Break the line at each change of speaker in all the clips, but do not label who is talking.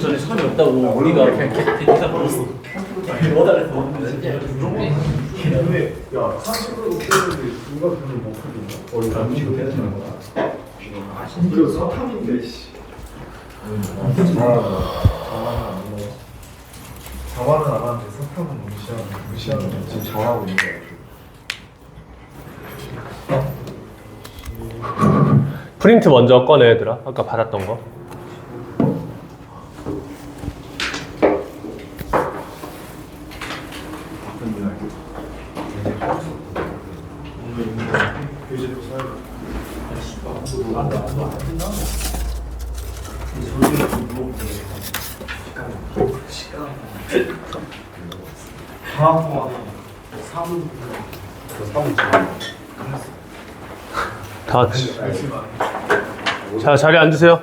전에 사람이 없다고 우리가 그냥 대답 받았어. 넣어달랬어.
근데 야 40으로 깨는데 누가 그걸 못 하겠냐? 어이 남기고 되는 거야. 이거 사탐인데 씨. 자만은 안 하는데 사탐은 무시하는 거 지금 정하고 있는 거야.
프린트 먼저 꺼내 얘들아. 아까 받았던 거. 다 같이. 자, 자리에 앉으세요.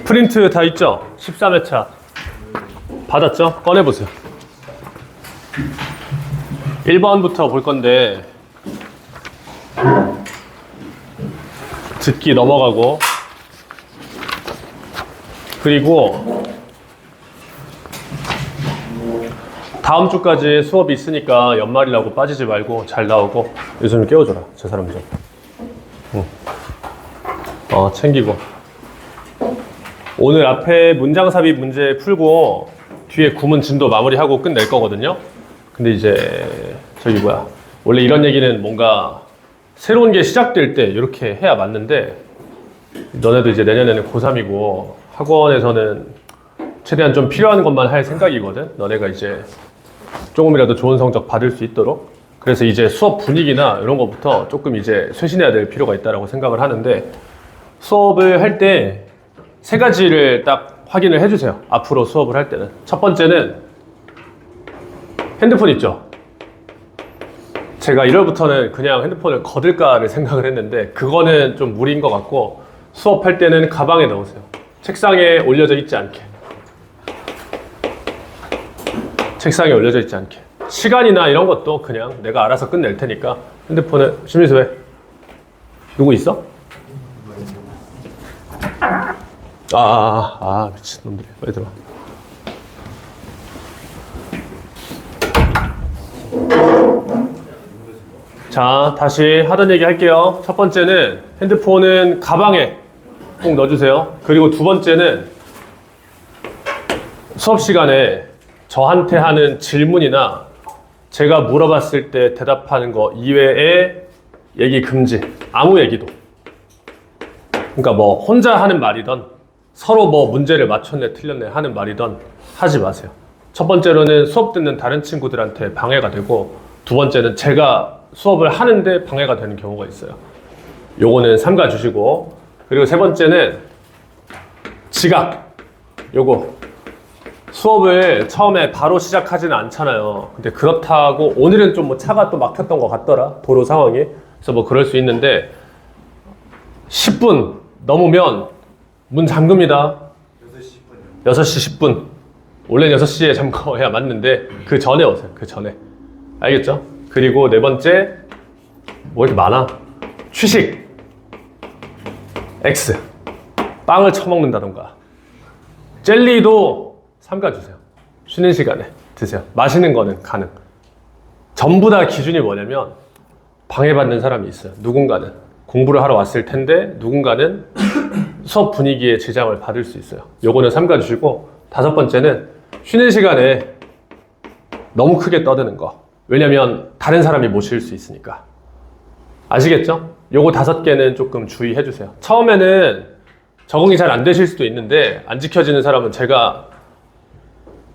프린트 다 있죠? 13회차. 받았죠? 꺼내보세요. 1번부터 볼 건데, 듣기 넘어가고, 그리고 다음 주까지 수업이 있으니까 연말이라고 빠지지 말고 잘 나오고. 요즘 깨워줘라, 저 사람 좀. 챙기고. 오늘 앞에 문장 삽입 문제 풀고 뒤에 구문 진도 마무리하고 끝낼 거거든요. 근데 이제 원래 이런 얘기는 뭔가 새로운 게 시작될 때 이렇게 해야 맞는데, 너네도 이제 내년에는 고3이고 학원에서는 최대한 좀 필요한 것만 할 생각이거든. 너네가 이제 조금이라도 좋은 성적 받을 수 있도록. 그래서 이제 수업 분위기나 이런 것부터 조금 이제 쇄신해야 될 필요가 있다고 생각을 하는데, 수업을 할 때 세 가지를 딱 확인을 해주세요. 앞으로 수업을 할 때는. 첫 번째는 핸드폰 있죠. 제가 1월부터는 그냥 핸드폰을 거둘까를 생각을 했는데 그거는 좀 무리인 것 같고, 수업할 때는 가방에 넣으세요. 책상에 올려져 있지 않게. 책상에 올려져 있지 않게. 시간이나 이런 것도 그냥 내가 알아서 끝낼 테니까 핸드폰을. 심리수 왜? 누구 있어? 미친놈들이. 빨리 들어와. 자, 다시 하던 얘기 할게요. 첫 번째는 핸드폰은 가방에 꼭 넣어주세요. 그리고 두 번째는 수업 시간에 저한테 하는 질문이나 제가 물어봤을 때 대답하는 거 이외에 얘기 금지. 아무 얘기도. 그러니까 뭐 혼자 하는 말이든 서로 뭐 문제를 맞췄네 틀렸네 하는 말이든 하지 마세요. 첫 번째로는 수업 듣는 다른 친구들한테 방해가 되고, 두 번째는 제가 수업을 하는데 방해가 되는 경우가 있어요. 요거는 삼가 주시고, 그리고 세 번째는 지각. 요거 수업을 처음에 바로 시작하지는 않잖아요. 근데 그렇다고 오늘은 좀 뭐 차가 또 막혔던 것 같더라, 도로 상황이. 그래서 뭐 그럴 수 있는데 10분 넘으면 문 잠급니다. 6시 10분. 원래는 6시에 잠궈야 맞는데 그 전에 오세요. 그 전에. 알겠죠? 그리고 네 번째, 뭐 이렇게 많아? 취식. X. 빵을 처먹는다던가. 젤리도 삼가주세요. 쉬는 시간에 드세요. 마시는 거는 가능. 전부 다 기준이 뭐냐면 방해받는 사람이 있어요. 누군가는 공부를 하러 왔을 텐데 누군가는 수업 분위기에 지장을 받을 수 있어요. 요거는 삼가주시고, 다섯 번째는 쉬는 시간에 너무 크게 떠드는 거. 왜냐면 다른 사람이 못 쉴 수 있으니까. 아시겠죠? 요거 5개는 조금 주의해 주세요. 처음에는 적응이 잘 안 되실 수도 있는데 안 지켜지는 사람은 제가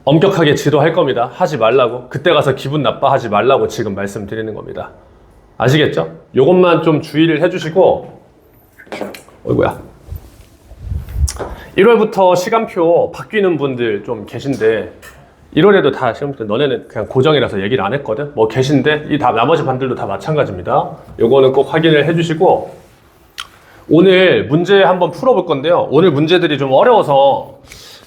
엄격하게 지도할 겁니다. 하지 말라고. 그때 가서 기분 나빠하지 말라고 지금 말씀드리는 겁니다. 아시겠죠? 요것만 좀 주의를 해주시고, 어이구야. 1월부터 시간표 바뀌는 분들 좀 계신데, 1월에도 다 시간표, 너네는 그냥 고정이라서 얘기를 안 했거든? 뭐 계신데, 이 다 나머지 반들도 다 마찬가지입니다. 요거는 꼭 확인을 해주시고, 오늘 문제 한번 풀어볼 건데요. 오늘 문제들이 좀 어려워서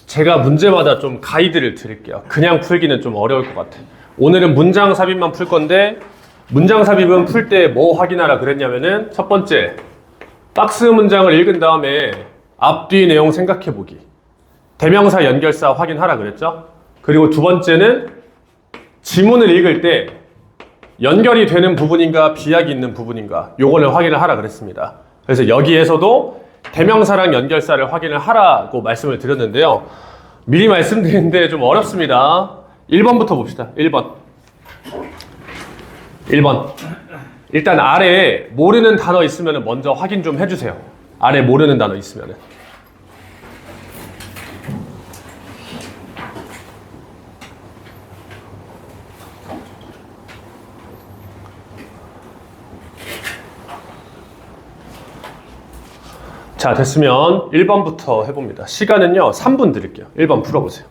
제가 문제마다 좀 가이드를 드릴게요. 그냥 풀기는 좀 어려울 것 같아. 오늘은 문장 삽입만 풀 건데, 문장 삽입은 풀 때 뭐 확인하라 그랬냐면은 첫 번째, 박스 문장을 읽은 다음에 앞뒤 내용 생각해 보기. 대명사 연결사 확인하라 그랬죠? 그리고 두 번째는 지문을 읽을 때 연결이 되는 부분인가 비약이 있는 부분인가 요거를 확인을 하라 그랬습니다. 그래서 여기에서도 대명사랑 연결사를 확인을 하라고 말씀을 드렸는데요. 미리 말씀드리는데 좀 어렵습니다. 1번부터 봅시다. 1번. 일단 아래에 모르는 단어 있으면 먼저 확인 좀 해주세요. 아래 모르는 단어 있으면은. 자, 됐으면 1번부터 해봅니다. 시간은요, 3분 드릴게요. 1번 풀어보세요.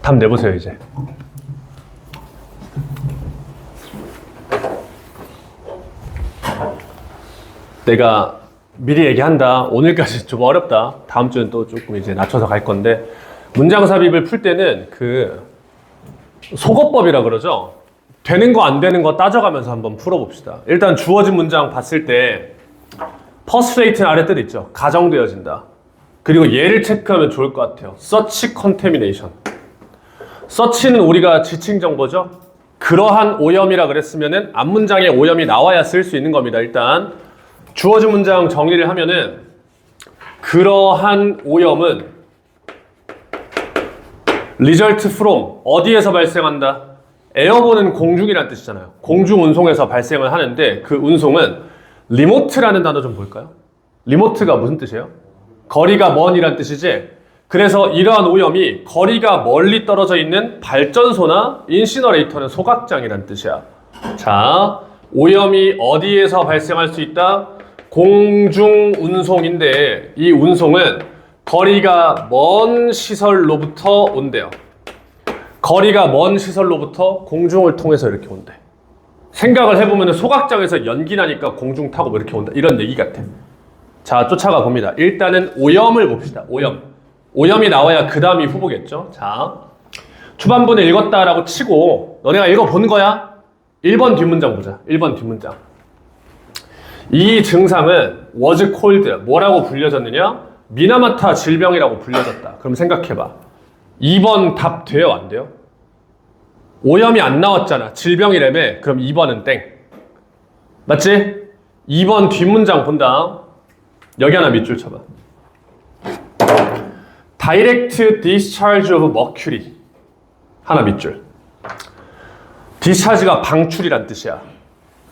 답 내보세요, 이제. 내가 미리 얘기한다. 오늘까지 좀 어렵다. 다음 주는 또 조금 이제 낮춰서 갈 건데, 문장 삽입을 풀 때는 그 속어법이라 그러죠. 되는 거 안 되는 거 따져가면서 한번 풀어봅시다. 일단 주어진 문장 봤을 때 퍼스레이트는 아래 뜻 있죠. 가정되어진다. 그리고 얘를 체크하면 좋을 것 같아요. 서치 컨테미네이션. 서치는 우리가 지칭 정보죠. 그러한 오염이라 그랬으면은 앞문장에 오염이 나와야 쓸 수 있는 겁니다. 일단 주어진 문장 정리를 하면은 그러한 오염은 result from 어디에서 발생한다? 에어본은 공중이란 뜻이잖아요. 공중 운송에서 발생을 하는데 그 운송은 리모트라는 단어 좀 볼까요? 리모트가 무슨 뜻이에요? 거리가 먼이란 뜻이지. 그래서 이러한 오염이 거리가 멀리 떨어져 있는 발전소나 인시너레이터는 소각장이란 뜻이야. 자, 오염이 어디에서 발생할 수 있다? 공중 운송인데 이 운송은 거리가 먼 시설로부터 온대요. 거리가 먼 시설로부터 공중을 통해서 이렇게 온대. 생각을 해보면 소각장에서 연기 나니까 공중 타고 뭐 이렇게 온다. 이런 얘기 같아. 자, 쫓아가 봅니다. 일단은 오염을 봅시다. 오염이 나와야 그 다음이 후보겠죠. 자, 초반부는 읽었다라고 치고 너네가 읽어본 거야. 1번 뒷문장 보자. 1번 뒷문장. 이 증상은 was called 뭐라고 불려졌느냐? 미나마타 질병이라고 불려졌다. 그럼 생각해봐. 2번 답 돼요? 안 돼요? 오염이 안 나왔잖아. 질병이라며. 그럼 2번은 땡. 맞지? 2번 뒷문장 본다. 여기 하나 밑줄 쳐봐. Direct discharge of mercury. 하나 밑줄. discharge가 방출이란 뜻이야.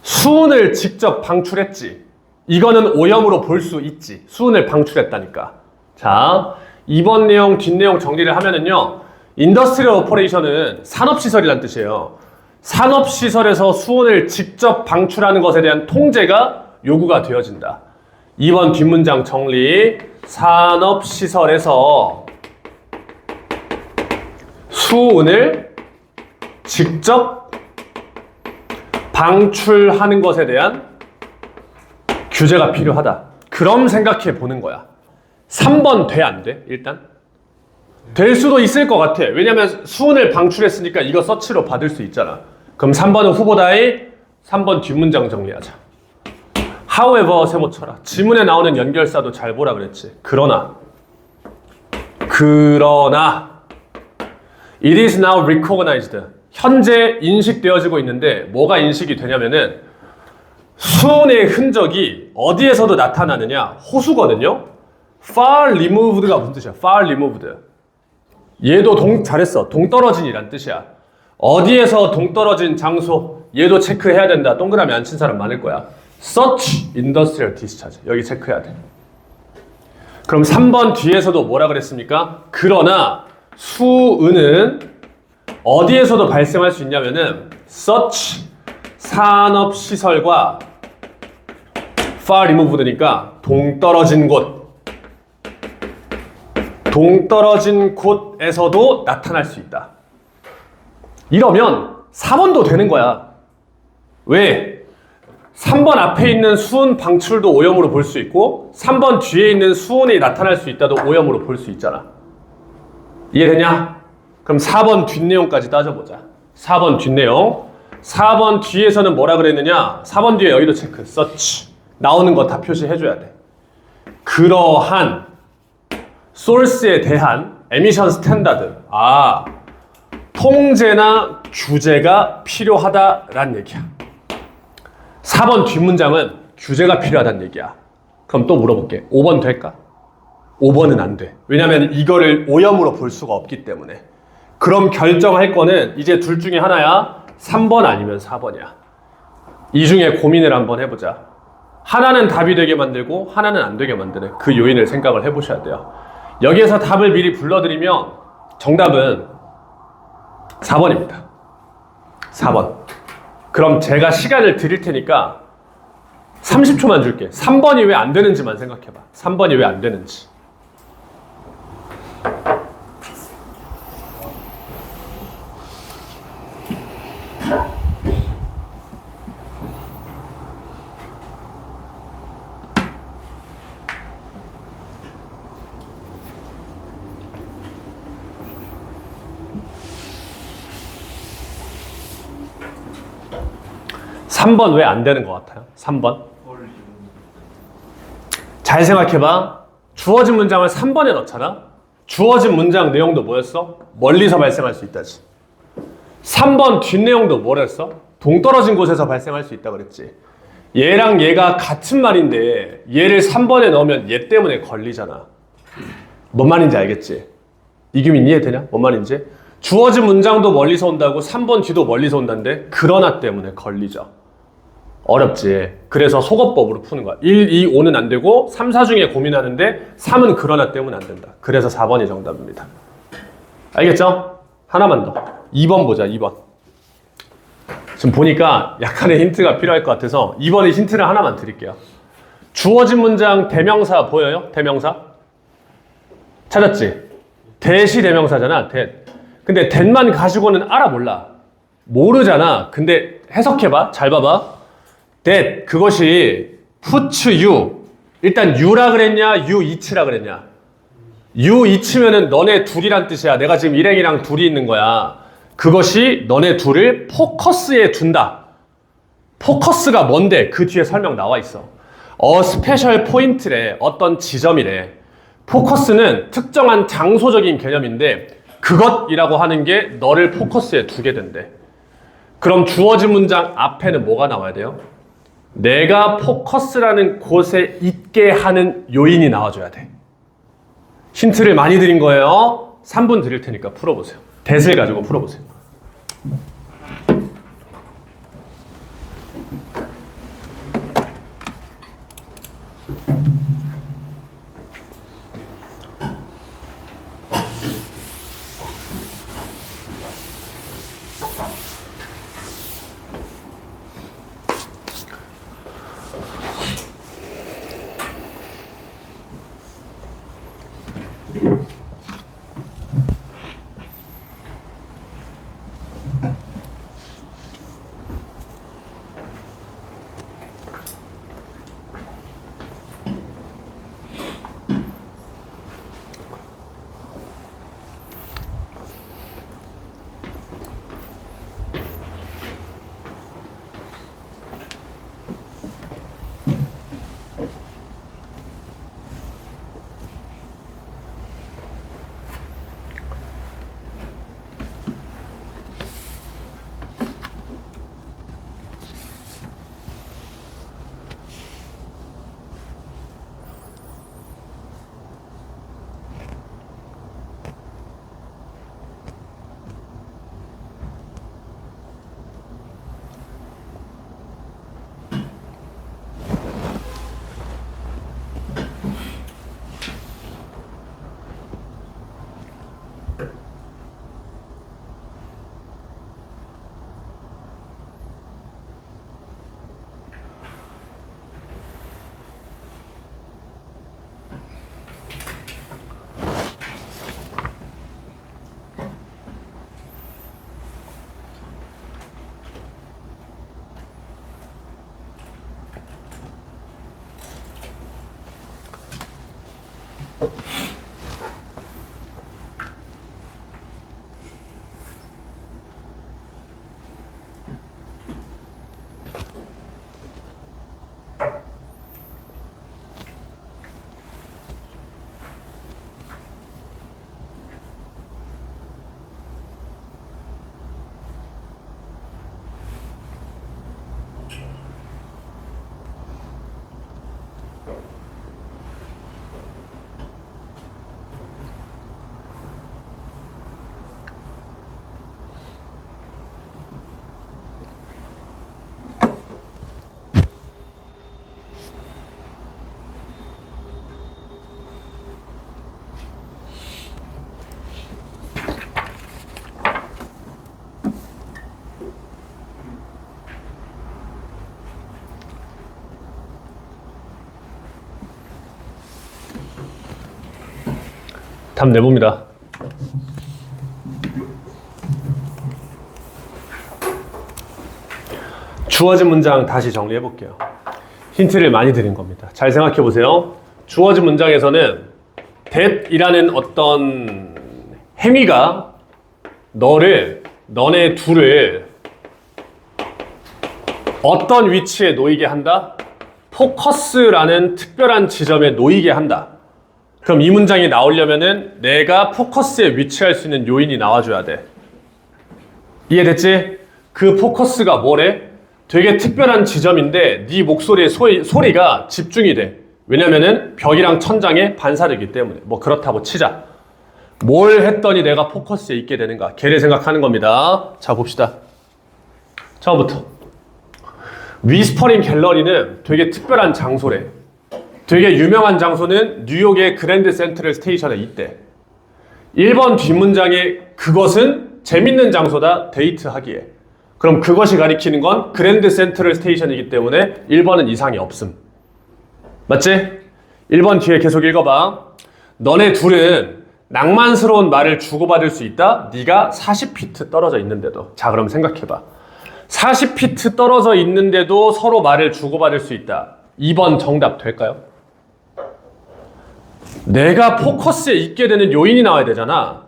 수은을 직접 방출했지. 이거는 오염으로 볼 수 있지. 수은을 방출했다니까. 자, 2번 내용, 뒷내용 정리를 하면은요. 인더스트리얼 오퍼레이션은 산업시설이란 뜻이에요. 산업시설에서 수은을 직접 방출하는 것에 대한 통제가 요구가 되어진다. 2번 뒷문장 정리. 산업시설에서 수은을 직접 방출하는 것에 대한 규제가 필요하다. 그럼 생각해 보는 거야. 3번 돼, 안 돼? 일단 될 수도 있을 것 같아. 왜냐면 수은을 방출했으니까 이거 서치로 받을 수 있잖아. 그럼 3번은 후보다이 3번 뒷문장 정리하자. However 세모 쳐라. 지문에 나오는 연결사도 잘 보라 그랬지. 그러나 It is now recognized. 현재 인식되어지고 있는데 뭐가 인식이 되냐면은 수은의 흔적이 어디에서도 나타나느냐? 호수거든요. Far removed가 무슨 뜻이야? Far removed. 얘도 잘했어. 동떨어진이란 뜻이야. 어디에서 동떨어진 장소? 얘도 체크해야 된다. 동그라미 안 친 사람 많을 거야. Such industrial discharge. 여기 체크해야 돼. 그럼 3번 뒤에서도 뭐라 그랬습니까? 그러나 수은은 어디에서도 발생할 수 있냐면은 such 산업시설과 far removed니까 동떨어진 곳에서도 나타날 수 있다. 이러면 4번도 되는 거야. 왜? 3번 앞에 있는 수은 방출도 오염으로 볼 수 있고 3번 뒤에 있는 수은이 나타날 수 있다도 오염으로 볼 수 있잖아. 이해되냐? 그럼 4번 뒷내용까지 따져보자. 4번 뒷내용. 4번 뒤에서는 뭐라 그랬느냐? 4번 뒤에 여기도 체크. such. 나오는 거 다 표시해줘야 돼. 그러한 소스에 대한 에미션 스탠다드. 통제나 규제가 필요하다라는 얘기야. 4번 뒷문장은 규제가 필요하다는 얘기야. 그럼 또 물어볼게. 5번 될까? 5번은 안 돼. 왜냐면 이거를 오염으로 볼 수가 없기 때문에. 그럼 결정할 거는 이제 둘 중에 하나야. 3번 아니면 4번이야. 이 중에 고민을 한번 해보자. 하나는 답이 되게 만들고 하나는 안 되게 만드는 그 요인을 생각을 해보셔야 돼요. 여기에서 답을 미리 불러드리면 정답은 4번입니다. 4번. 그럼 제가 시간을 드릴 테니까 30초만 줄게. 3번이 왜 안 되는지만 생각해봐. 3번이 왜 안 되는지. 삼 번 왜 안 되는 것 같아요? 3번. 잘 생각해봐. 주어진 문장을 3번에 넣잖아. 주어진 문장 내용도 뭐였어? 멀리서 발생할 수 있다지. 3번 뒷내용도 뭐랬어? 동떨어진 곳에서 발생할 수 있다 그랬지. 얘랑 얘가 같은 말인데 얘를 3번에 넣으면 얘 때문에 걸리잖아. 뭔 말인지 알겠지? 이규민 이해되냐? 뭔 말인지? 주어진 문장도 멀리서 온다고 3번 뒤도 멀리서 온다는데 그러나 때문에 걸리죠. 어렵지. 그래서 속어법으로 푸는 거야. 1, 2, 5는 안 되고 3, 4 중에 고민하는데 3은 그러나 때문에 안 된다. 그래서 4번이 정답입니다. 알겠죠? 하나만 더. 2번 보자. 2번. 지금 보니까 약간의 힌트가 필요할 것 같아서 이번에 힌트를 하나만 드릴게요. 주어진 문장 대명사 보여요? 대명사? 찾았지? 대시 대명사잖아. 근데 that만 가지고는 알아 몰라? 모르잖아. 근데 해석해봐. 잘 봐봐. that 그것이 puts you 일단 you라 그랬냐 you each라 그랬냐. you each면은 너네 둘이란 뜻이야. 내가 지금 일행이랑 둘이 있는 거야. 그것이 너네 둘을 포커스에 둔다. 포커스가 뭔데? 그 뒤에 설명 나와 있어. 스페셜 포인트래. 어떤 지점이래. 포커스는 특정한 장소적인 개념인데 그것이라고 하는 게 너를 포커스에 두게 된대. 그럼 주어진 문장 앞에는 뭐가 나와야 돼요? 내가 포커스라는 곳에 있게 하는 요인이 나와줘야 돼. 힌트를 많이 드린 거예요. 3분 드릴 테니까 풀어보세요. that을 가지고 풀어보세요. 답 내봅니다. 주어진 문장 다시 정리해 볼게요. 힌트를 많이 드린 겁니다. 잘 생각해 보세요. 주어진 문장에서는 that이라는 어떤 행위가 너네 둘을 어떤 위치에 놓이게 한다? 포커스라는 특별한 지점에 놓이게 한다. 그럼 이 문장이 나오려면은 내가 포커스에 위치할 수 있는 요인이 나와줘야 돼. 이해됐지? 그 포커스가 뭐래? 되게 특별한 지점인데 네 목소리의 소리가 집중이 돼. 왜냐면은 벽이랑 천장에 반사되기 때문에. 뭐 그렇다고 치자. 뭘 했더니 내가 포커스에 있게 되는가? 걔를 생각하는 겁니다. 자, 봅시다. 처음부터. 위스퍼링 갤러리는 되게 특별한 장소래. 되게 유명한 장소는 뉴욕의 그랜드 센트럴 스테이션에 있대. 1번 뒷문장에 그것은 재밌는 장소다 데이트하기에. 그럼 그것이 가리키는 건 그랜드 센트럴 스테이션이기 때문에 1번은 이상이 없음. 맞지? 1번 뒤에 계속 읽어봐. 너네 둘은 낭만스러운 말을 주고받을 수 있다? 네가 40피트 떨어져 있는데도. 자, 그럼 생각해봐. 40피트 떨어져 있는데도 서로 말을 주고받을 수 있다. 2번 정답 될까요? 내가 포커스에 있게 되는 요인이 나와야 되잖아.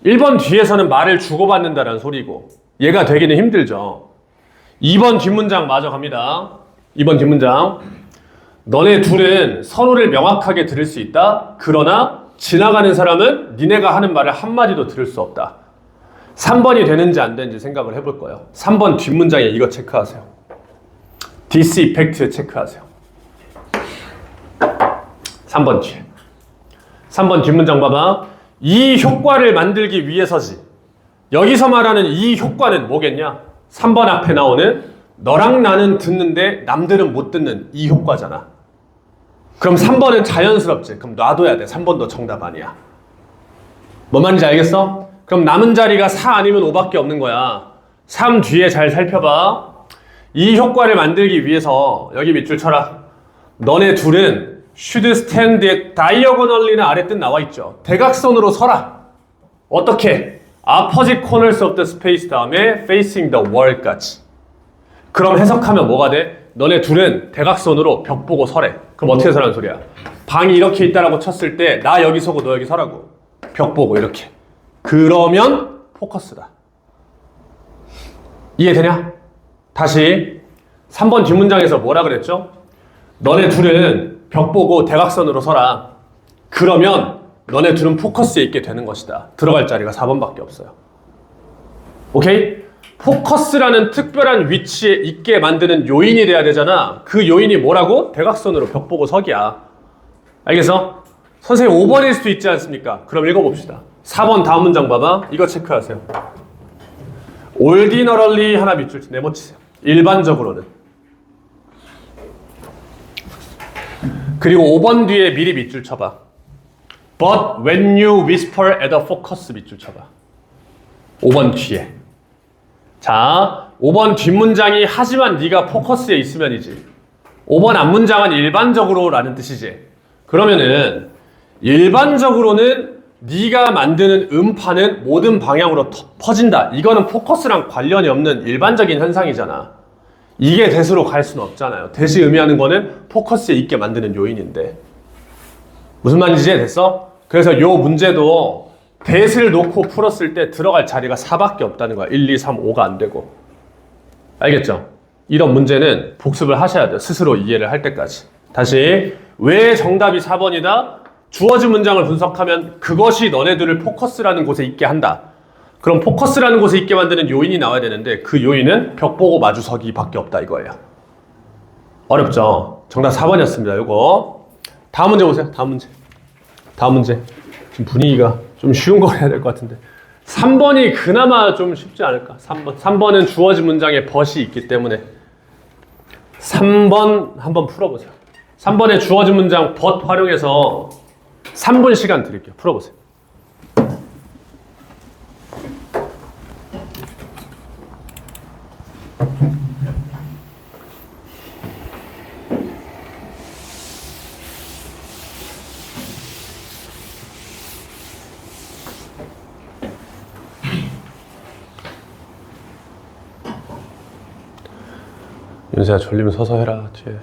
1번 뒤에서는 말을 주고받는다는 소리고 얘가 되기는 힘들죠. 2번 뒷문장 마저 갑니다. 2번 뒷문장. 너네 둘은 서로를 명확하게 들을 수 있다. 그러나 지나가는 사람은 니네가 하는 말을 한마디도 들을 수 없다. 3번이 되는지 안 되는지 생각을 해볼 거예요. 3번 뒷문장에 이거 체크하세요. This effect 체크하세요. 3번 뒤에. 3번 뒷문장 봐봐. 이 효과를 만들기 위해서지. 여기서 말하는 이 효과는 뭐겠냐? 3번 앞에 나오는 너랑 나는 듣는데 남들은 못 듣는 이 효과잖아. 그럼 3번은 자연스럽지. 그럼 놔둬야 돼. 3번도 정답 아니야. 뭔 말인지 알겠어? 그럼 남은 자리가 4 아니면 5밖에 없는 거야. 3 뒤에 잘 살펴봐. 이 효과를 만들기 위해서 여기 밑줄 쳐라. 너네 둘은 should stand diagonally는 아래 뜻 나와 있죠. 대각선으로 서라. 어떻게? opposite corners of the space 다음에 facing the wall까지. 그럼 해석하면 뭐가 돼? 너네 둘은 대각선으로 벽 보고 서래. 그럼 어떻게 서라는 소리야? 방이 이렇게 있다라고 쳤을 때 나 여기 서고 너 여기 서라고. 벽 보고 이렇게. 그러면 포커스다. 이해되냐? 다시 3번 뒷문장에서 뭐라 그랬죠? 너네 둘은 벽 보고 대각선으로 서라. 그러면 너네 둘은 포커스에 있게 되는 것이다. 들어갈 자리가 4번밖에 없어요. 오케이? 포커스라는 특별한 위치에 있게 만드는 요인이 돼야 되잖아. 그 요인이 뭐라고? 대각선으로 벽 보고 서기야. 알겠어? 선생님 5번일 수도 있지 않습니까? 그럼 읽어봅시다. 4번 다음 문장 봐봐. 이거 체크하세요. ordinarily 하나 밑줄 네모치세요. 일반적으로는. 그리고 5번 뒤에 미리 밑줄 쳐봐. But when you whisper at a focus 밑줄 쳐봐. 5번 뒤에. 자, 5번 뒷문장이 하지만 네가 포커스에 있으면이지. 5번 앞문장은 일반적으로 라는 뜻이지. 그러면은 일반적으로는 네가 만드는 음파는 모든 방향으로 퍼진다. 이거는 포커스랑 관련이 없는 일반적인 현상이잖아. 이게 대수로 갈 수는 없잖아요. 대시 의미하는 거는 포커스에 있게 만드는 요인인데. 무슨 말인지 됐어? 그래서 요 문제도 대시를 놓고 풀었을 때 들어갈 자리가 4밖에 없다는 거야. 1, 2, 3, 5가 안 되고. 알겠죠? 이런 문제는 복습을 하셔야 돼요. 스스로 이해를 할 때까지. 다시 왜 정답이 4번이다? 주어진 문장을 분석하면 그것이 너네들을 포커스라는 곳에 있게 한다. 그럼 포커스라는 곳에 있게 만드는 요인이 나와야 되는데 그 요인은 벽 보고 마주서기 밖에 없다 이거예요. 어렵죠? 정답 4번이었습니다. 요거 다음 문제 보세요. 다음 문제. 다음 문제. 지금 분위기가 좀 쉬운 거 해야 될 것 같은데 3번이 그나마 좀 쉽지 않을까? 3번은 주어진 문장에 but이 있기 때문에 3번 한번 풀어보세요. 3번에 주어진 문장 but 활용해서 3분 시간 드릴게요. 풀어보세요. 윤세야 졸리면 서서 해라. 뒤에.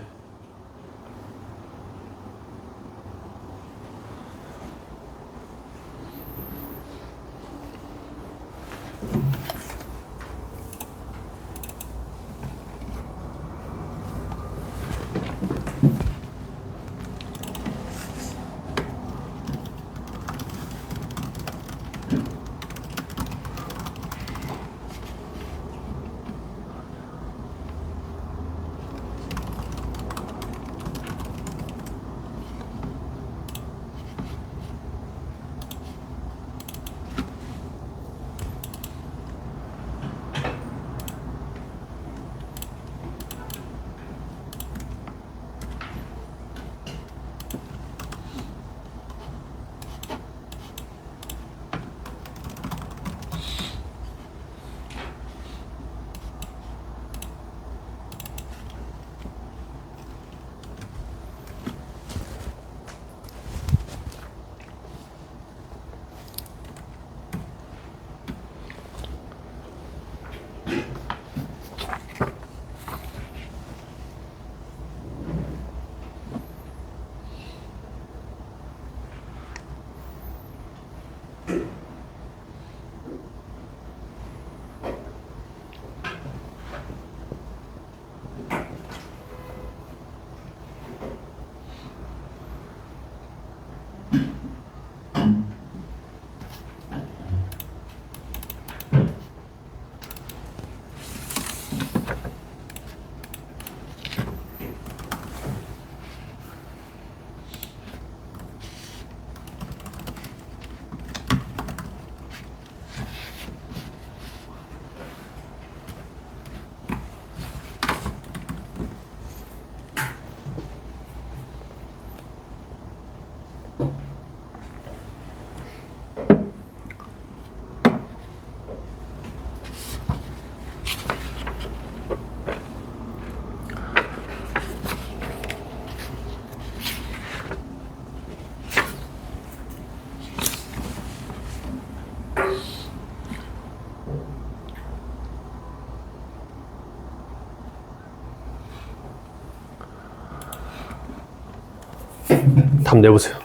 답 내보세요.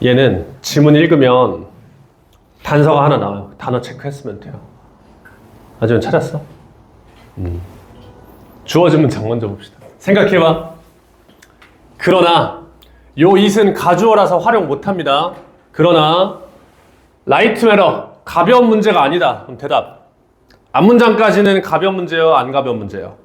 얘는 지문 읽으면 단서가 하나 나와요. 단어 체크했으면 돼요. 아직은 찾았어? 주어진 문장 먼저 봅시다. 생각해봐. 그러나 요 it은 가주어라서 활용 못합니다. 그러나 라이트 매러 가벼운 문제가 아니다. 그럼 대답. 앞문장까지는 가벼운 문제예요? 안 가벼운 문제예요?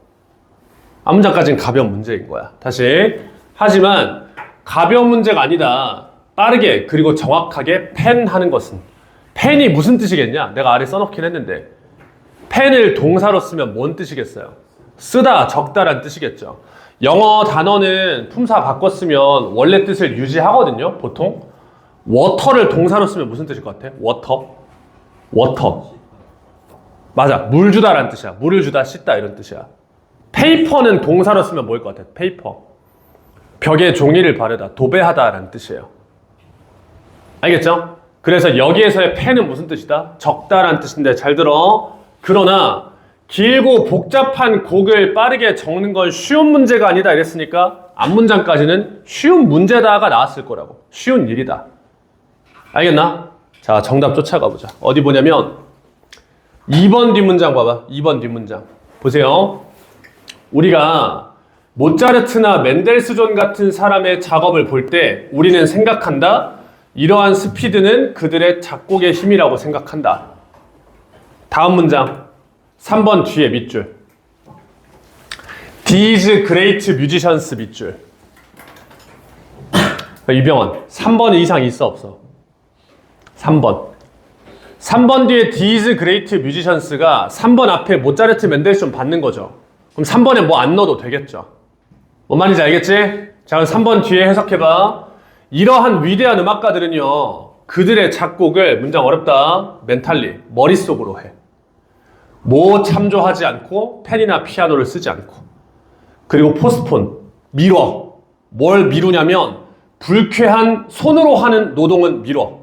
앞문장까지는 가벼운 문제인 거야. 다시. 하지만 가벼운 문제가 아니다. 빠르게 그리고 정확하게 펜 하는 것은. 펜이 무슨 뜻이겠냐? 내가 아래 써놓긴 했는데 펜을 동사로 쓰면 뭔 뜻이겠어요? 쓰다, 적다란 뜻이겠죠. 영어 단어는 품사 바꿔 쓰면 원래 뜻을 유지하거든요. 보통 워터를 동사로 쓰면 무슨 뜻일 것 같아? 워터. 맞아. 물 주다란 뜻이야. 물을 주다, 씻다 이런 뜻이야. 페이퍼는 동사로 쓰면 뭐일 것 같아? 페이퍼. 벽에 종이를 바르다, 도배하다라는 뜻이에요. 알겠죠? 그래서 여기에서의 펜은 무슨 뜻이다? 적다란 뜻인데 잘 들어. 그러나 길고 복잡한 곡을 빠르게 적는 건 쉬운 문제가 아니다 이랬으니까 앞문장까지는 쉬운 문제다가 나왔을 거라고. 쉬운 일이다. 알겠나? 자, 정답 쫓아가 보자. 어디 보냐면 2번 뒷문장 봐봐. 2번 뒷문장. 보세요. 우리가 모차르트나 멘델스존 같은 사람의 작업을 볼 때 우리는 생각한다. 이러한 스피드는 그들의 작곡의 힘이라고 생각한다. 다음 문장. 3번 뒤에 밑줄. These great musicians 밑줄. 이병헌. 3번 이상 있어 없어? 3번 뒤에 These great musicians가 3번 앞에 모차르트 멘델스존 받는 거죠. 그럼 3번에 뭐 안 넣어도 되겠죠. 뭔 말인지 알겠지? 자, 그럼 3번 뒤에 해석해봐. 이러한 위대한 음악가들은요, 그들의 작곡을, 문장 어렵다, 멘탈리, 머릿속으로 해. 뭐 참조하지 않고 펜이나 피아노를 쓰지 않고. 그리고 포스폰, 미뤄. 뭘 미루냐면 불쾌한 손으로 하는 노동은 미뤄.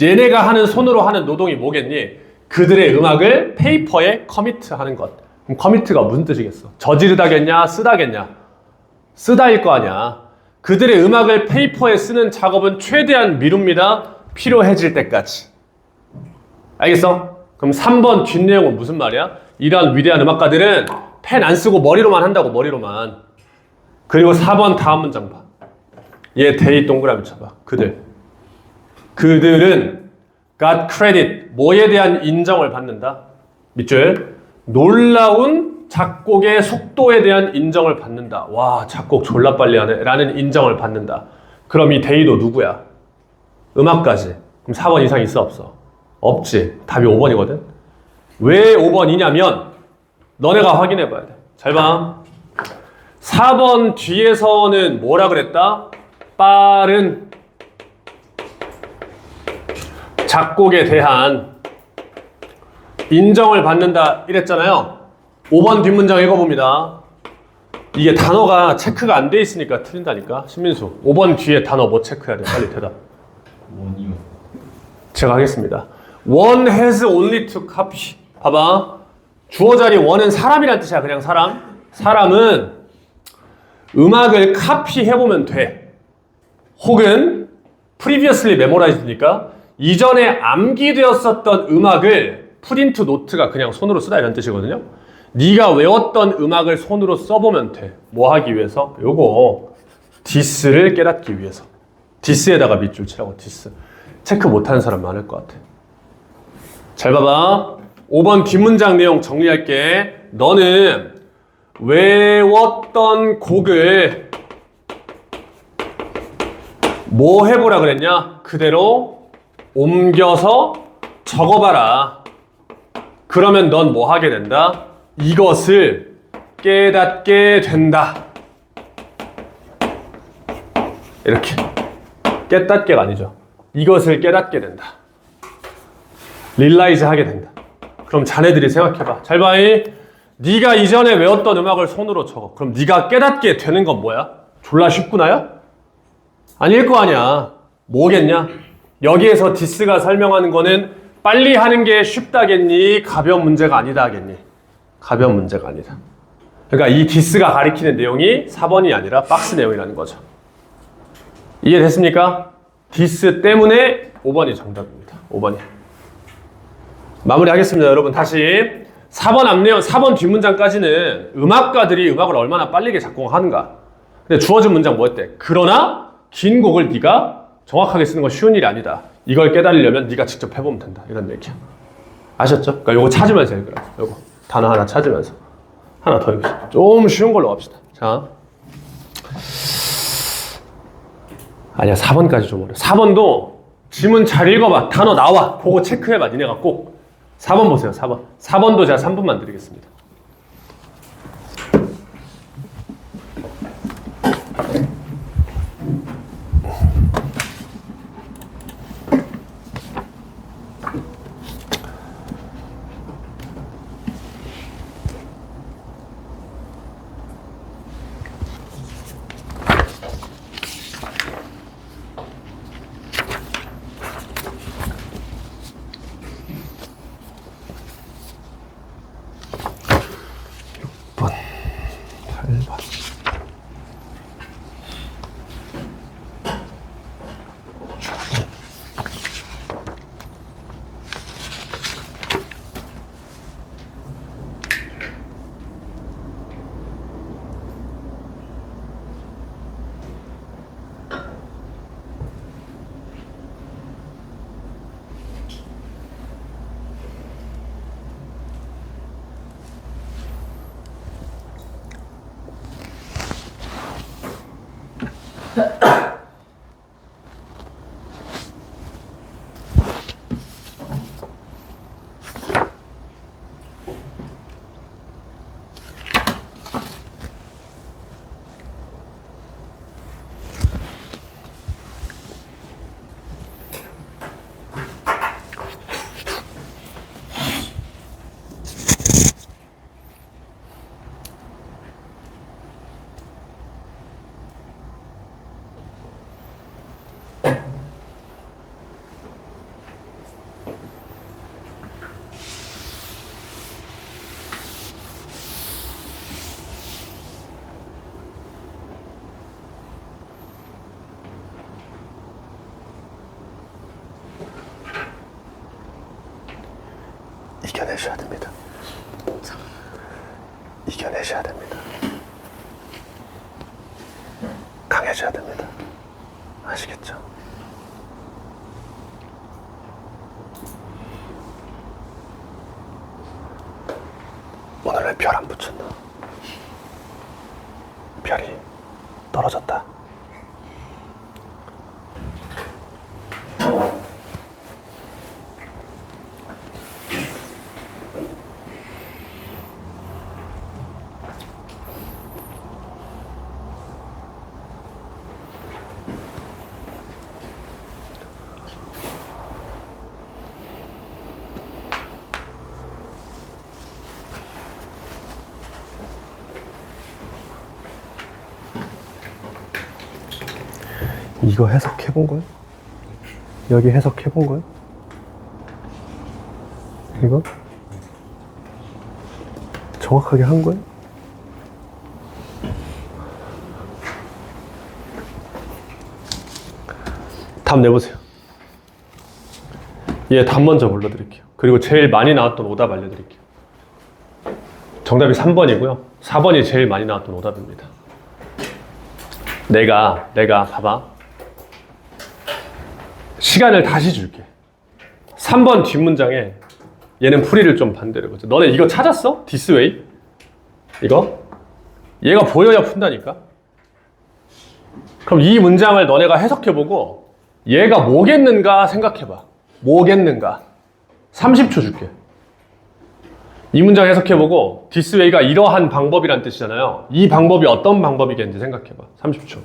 얘네가 하는 손으로 하는 노동이 뭐겠니? 그들의 음악을 페이퍼에 커미트하는 것. 그럼 커미트가 무슨 뜻이겠어? 저지르다겠냐? 쓰다겠냐? 쓰다일 거 아니야. 그들의 음악을 페이퍼에 쓰는 작업은 최대한 미룹니다. 필요해질 때까지. 알겠어? 그럼 3번 뒷내용은 무슨 말이야? 이러한 위대한 음악가들은 펜 안 쓰고 머리로만 한다고, 머리로만. 그리고 4번 다음 문장 봐. 얘 대이 동그라미 쳐봐. 그들은 got credit, 뭐에 대한 인정을 받는다? 밑줄. 놀라운 작곡의 속도에 대한 인정을 받는다. 와, 작곡 졸라 빨리 하네 라는 인정을 받는다. 그럼 이 데이도 누구야? 음악가지. 그럼 4번 이상 있어 없어? 없지. 답이 5번이거든. 왜 5번이냐면 너네가 확인해 봐야 돼. 잘 봐. 4번 뒤에서는 뭐라 그랬다? 빠른 작곡에 대한 인정을 받는다 이랬잖아요. 5번 뒷문장 읽어봅니다. 이게 단어가 체크가 안 돼 있으니까 틀린다니까. 신민수, 5번 뒤에 단어 뭐 체크해야 돼? 빨리 대답.
원이요.
제가 하겠습니다. One has only to copy. 봐봐. 주어 자리 one은 사람이란 뜻이야. 그냥 사람. 사람은 음악을 카피해보면 돼. 혹은 previously memorized니까 이전에 암기되었었던 음악을 프린트 노트가 그냥 손으로 쓰다 이런 뜻이거든요. 네가 외웠던 음악을 손으로 써보면 돼. 뭐 하기 위해서? 요거 디스를 깨닫기 위해서. 디스에다가 밑줄 치라고. 디스. 체크 못하는 사람 많을 것 같아. 잘 봐봐. 5번 뒷문장 내용 정리할게. 너는 외웠던 곡을 뭐 해보라 그랬냐? 그대로 옮겨서 적어봐라. 그러면 넌 뭐 하게 된다? 이것을 깨닫게 된다. 이렇게. 깨닫게가 아니죠. 이것을 깨닫게 된다. 릴라이즈 하게 된다. 그럼 자네들이 생각해봐. 잘 봐. 네가 이전에 외웠던 음악을 손으로 적어. 그럼 네가 깨닫게 되는 건 뭐야? 졸라 쉽구나야? 아닐 거 아니야. 뭐겠냐? 여기에서 디스가 설명하는 거는 빨리 하는 게 쉽다겠니? 가벼운 문제가 아니다겠니? 가벼운 문제가 아니다. 그러니까 이 디스가 가리키는 내용이 4번이 아니라 박스 내용이라는 거죠. 이해됐습니까? 디스 때문에 5번이 정답입니다. 5번이. 마무리하겠습니다. 여러분 다시 4번 앞내용, 4번 뒷문장까지는 음악가들이 음악을 얼마나 빠르게 작곡하는가. 근데 주어진 문장 뭐였대? 그러나 긴 곡을 네가 정확하게 쓰는 건 쉬운 일이 아니다. 이걸 깨달으려면 네가 직접 해보면 된다. 이런 얘기야. 아셨죠? 그러니까 요거 찾으면서 해요. 요거 단어 하나 찾으면서 하나 더 해보시죠. 좀 쉬운 걸로 갑시다. 자, 아니야 4번까지 좀 어려. 4번도 지문 잘 읽어봐. 단어 나와. 그거 체크해봐. 니네가 꼭. 4번 보세요. 4번. 4번도 제가 3분만 드리겠습니다. 이겨내셔야 됩니다. 이겨내셔야 됩니다. 강해져야 됩니다. 아시겠죠? 오늘 왜 별 안 붙였나? 별이 떨어졌다. 이거 해석해 본 거야? 여기 해석해 본 거야? 이거? 정확하게 한 거야? 답 내보세요. 얘 답 먼저 불러드릴게요. 그리고 제일 많이 나왔던 오답 알려드릴게요. 정답이 3번이고요. 4번이 제일 많이 나왔던 오답입니다. 내가 봐봐. 시간을 다시 줄게. 3번 뒷문장에 얘는 풀이를 좀 반대로 해보자. 너네 이거 찾았어? 디스웨이? 이거? 얘가 보여야 푼다니까? 그럼 이 문장을 너네가 해석해보고 얘가 뭐겠는가 생각해봐. 뭐겠는가? 30초 줄게. 이 문장 해석해보고 디스웨이가 이러한 방법이란 뜻이잖아요. 이 방법이 어떤 방법이겠는지 생각해봐. 30초.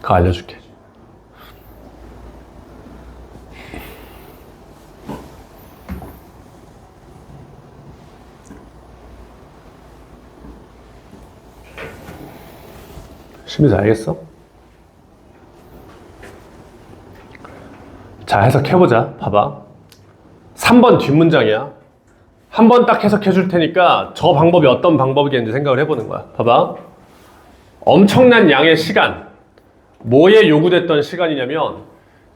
그거 알려줄게. 심리서 알겠어? 자, 해석해보자. 봐봐. 3번 뒷문장이야. 한 번 딱 해석해 줄 테니까 저 방법이 어떤 방법이겠는지 생각을 해보는 거야. 봐봐. 엄청난 양의 시간. 뭐에 요구됐던 시간이냐면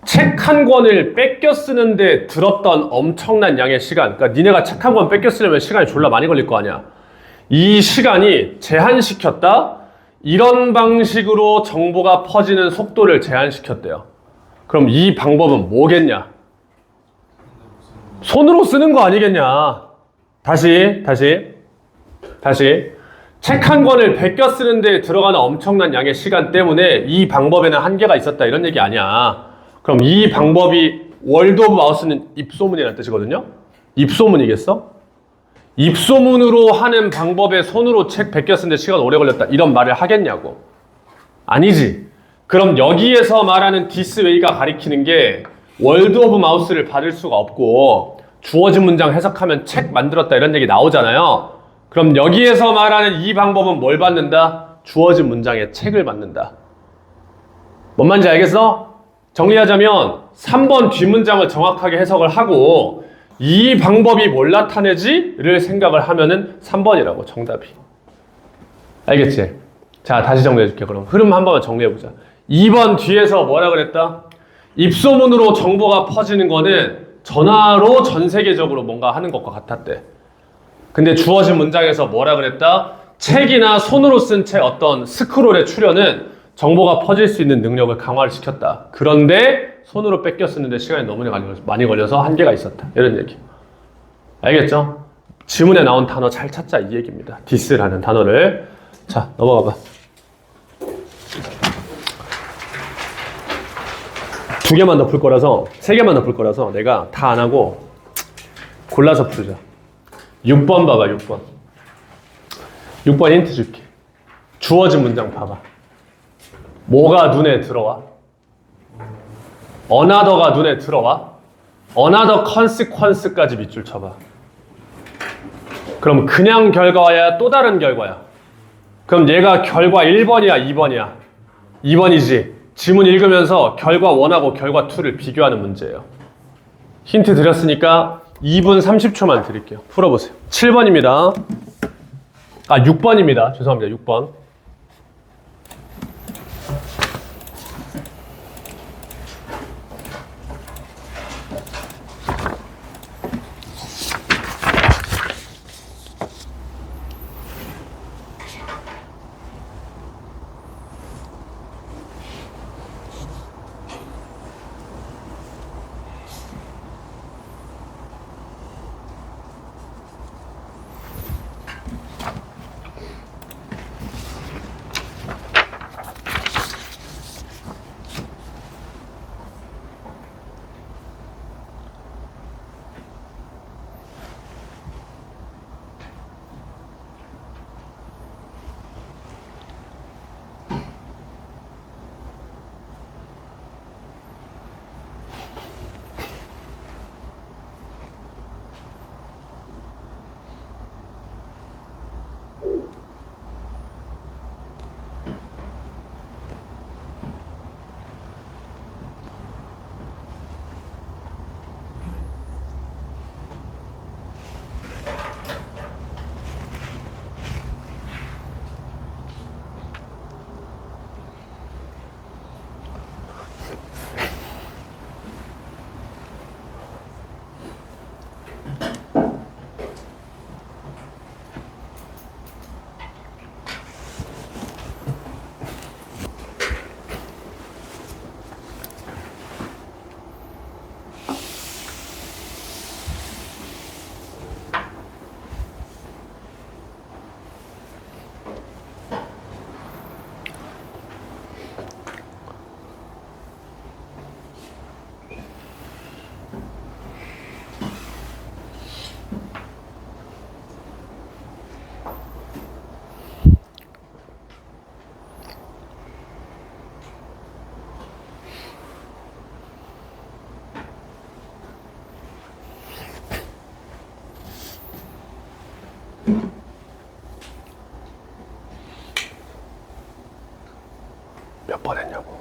책 한 권을 뺏겨 쓰는데 들었던 엄청난 양의 시간. 그러니까 니네가 책 한 권 뺏겨 쓰려면 시간이 졸라 많이 걸릴 거 아니야. 이 시간이 제한시켰다. 이런 방식으로 정보가 퍼지는 속도를 제한시켰대요. 그럼 이 방법은 뭐겠냐? 손으로 쓰는 거 아니겠냐? 다시. 책 한 권을 베껴 쓰는데 들어가는 엄청난 양의 시간 때문에 이 방법에는 한계가 있었다 이런 얘기 아니야. 그럼 이 방법이 월드 오브 마우스는 입소문이라는 뜻이거든요. 입소문이겠어? 입소문으로 하는 방법에 손으로 책 베껴 쓰는데 시간 오래 걸렸다 이런 말을 하겠냐고. 아니지. 그럼 여기에서 말하는 this way가 가리키는 게 월드 오브 마우스를 받을 수가 없고 주어진 문장 해석하면 책 만들었다 이런 얘기 나오잖아요. 그럼 여기에서 말하는 이 방법은 뭘 받는다? 주어진 문장에 책을 받는다. 뭔 말인지 알겠어? 정리하자면 3번 뒷문장을 정확하게 해석을 하고 이 방법이 뭘 나타내지?를 생각을 하면은 3번이라고 정답이. 알겠지? 자, 다시 정리해줄게. 그럼 흐름 한 번만 정리해보자. 2번 뒤에서 뭐라 그랬다? 입소문으로 정보가 퍼지는 거는 전화로 전 세계적으로 뭔가 하는 것과 같았대. 근데 주어진 문장에서 뭐라 그랬다? 책이나 손으로 쓴 책 어떤 스크롤의 출현은 정보가 퍼질 수 있는 능력을 강화를 시켰다. 그런데 손으로 뺏겨 쓰는데 시간이 너무 많이 걸려서 한계가 있었다. 이런 얘기. 알겠죠? 지문에 나온 단어 잘 찾자 이 얘기입니다. this라는 단어를. 자, 넘어가 봐. 두 개만 더 풀 거라서, 세 개만 더 풀 거라서 내가 다 안 하고 골라서 풀자. 6번 봐봐, 6번. 6번 힌트 줄게. 주어진 문장 봐봐. 뭐가 눈에 들어와? another가 눈에 들어와? another consequence까지 밑줄 쳐봐. 그럼 그냥 결과야, 또 다른 결과야. 그럼 얘가 결과 1번이야, 2번이야? 2번이지. 지문 읽으면서 결과 1하고 결과 2를 비교하는 문제예요. 힌트 드렸으니까 2분 30초만 드릴게요. 풀어보세요. 7번입니다. 6번입니다. 죄송합니다. 6번. 몇 번 했냐고.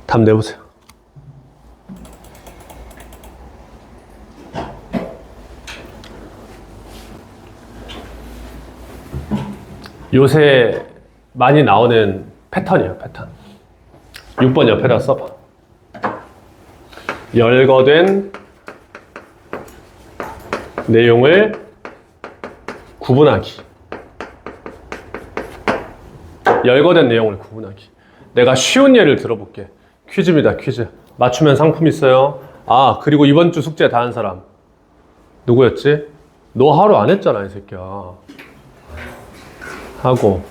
답 내보세요. 요새 많이 나오는 패턴이에요, 패턴. 6번 옆에다 써봐. 열거된 내용을 구분하기. 열거된 내용을 구분하기. 내가 쉬운 예를 들어볼게. 퀴즈입니다, 퀴즈. 맞추면 상품 있어요. 아, 그리고 이번 주 숙제 다 한 사람. 누구였지? 너 하루 안 했잖아, 이 새끼야. 하고.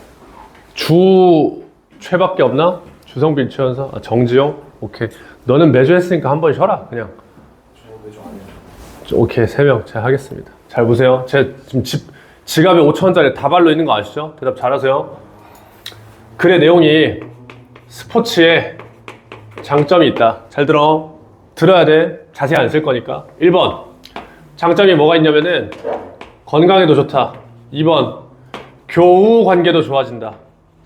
최밖에 없나? 주성빈, 최연사? 아, 정지용? 오케이. 너는 매주 했으니까 한 번 쉬어라, 그냥. 오케이, 3명 제가 하겠습니다. 잘 보세요. 제 지금 지갑에 5,000원짜리 다발로 있는 거 아시죠? 대답 잘하세요. 글의 내용이 스포츠에 장점이 있다. 잘 들어. 들어야 돼. 자세히 안 쓸 거니까. 1번. 장점이 뭐가 있냐면은 건강에도 좋다. 2번. 교우 관계도 좋아진다.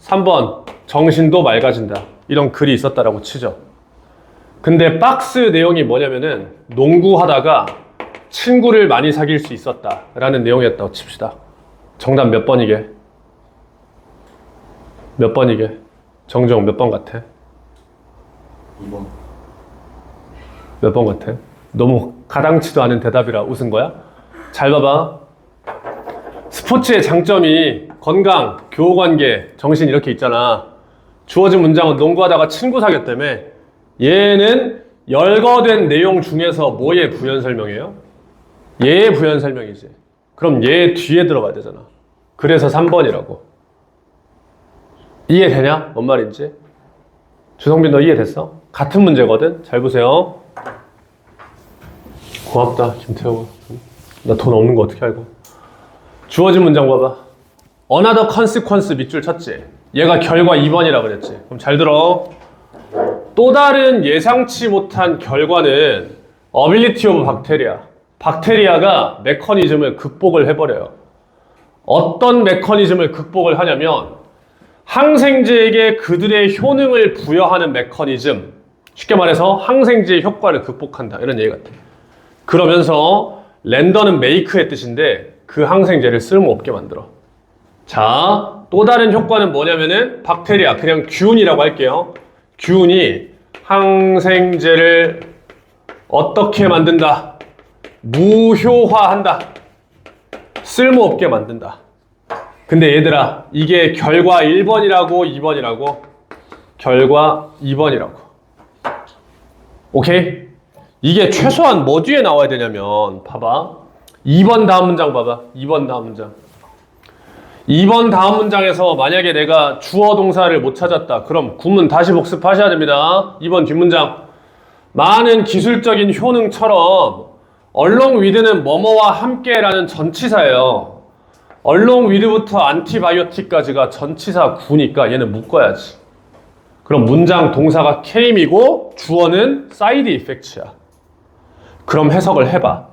3번. 정신도 맑아진다. 이런 글이 있었다라고 치죠. 근데 박스 내용이 뭐냐면은 농구하다가 친구를 많이 사귈 수 있었다라는 내용이었다고 칩시다. 정답 몇 번이게? 몇 번이게? 정정 몇 번 같아?
2번.
몇 번 같아? 너무 가당치도 않은 대답이라 웃은 거야? 잘 봐봐. 스포츠의 장점이 건강, 교우관계, 정신 이렇게 있잖아. 주어진 문장은 농구하다가 친구 사귀었다며. 얘는 열거된 내용 중에서 뭐의 부연 설명이에요? 얘의 부연 설명이지. 그럼 얘 뒤에 들어가야 되잖아. 그래서 3번이라고. 이해되냐? 뭔 말인지? 주성빈 너 이해됐어? 같은 문제거든? 잘 보세요. 고맙다, 김태호. 나 돈 없는 거 어떻게 알고? 주어진 문장 봐봐. Another consequence 밑줄 쳤지? 얘가 결과 2번이라 그랬지? 그럼 잘 들어. 또 다른 예상치 못한 결과는 ability of bacteria. 박테리아가 메커니즘을 극복을 해버려요. 어떤 메커니즘을 극복을 하냐면 항생제에게 그들의 효능을 부여하는 메커니즘. 쉽게 말해서 항생제의 효과를 극복한다. 이런 얘기 같아. 그러면서 렌더는 메이크의 뜻인데 그 항생제를 쓸모없게 만들어. 자, 또 다른 효과는 뭐냐면은 박테리아, 그냥 균이라고 할게요. 균이 항생제를 어떻게 만든다? 무효화한다. 쓸모없게 만든다. 근데 얘들아, 이게 결과 1번이라고 2번이라고? 결과 2번이라고. 오케이? 이게 최소한 뭐 뒤에 나와야 되냐면 봐봐. 2번 다음 문장 봐봐. 2번 다음 문장. 2번 다음 문장에서 만약에 내가 주어 동사를 못 찾았다. 그럼 구문 다시 복습하셔야 됩니다. 2번 뒷문장. 많은 기술적인 효능처럼 along with는 뭐뭐와 함께라는 전치사예요. along with부터 antibiotic까지가 전치사 구니까 얘는 묶어야지. 그럼 문장 동사가 came이고 주어는 side effects야. 그럼 해석을 해봐.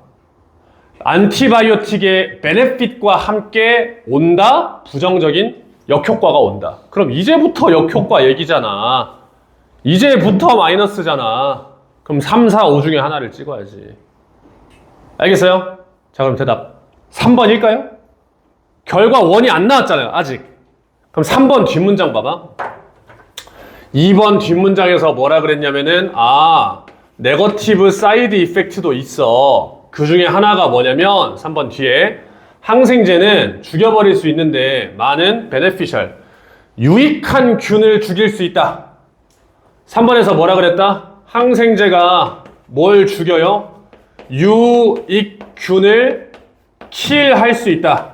안티바이오틱의 베네핏과 함께 온다? 부정적인 역효과가 온다. 그럼 이제부터 역효과 얘기잖아. 이제부터 마이너스잖아. 그럼 3, 4, 5 중에 하나를 찍어야지. 알겠어요? 자, 그럼 대답 3번일까요? 결과 1이 안 나왔잖아요, 아직. 그럼 3번 뒷문장 봐봐. 2번 뒷문장에서 뭐라 그랬냐면은 네거티브 사이드 이펙트도 있어. 그 중에 하나가 뭐냐면 3번 뒤에 항생제는 죽여버릴 수 있는데 많은 베네피셜, 유익한 균을 죽일 수 있다. 3번에서 뭐라 그랬다? 항생제가 뭘 죽여요? 유익균을 킬할 수 있다.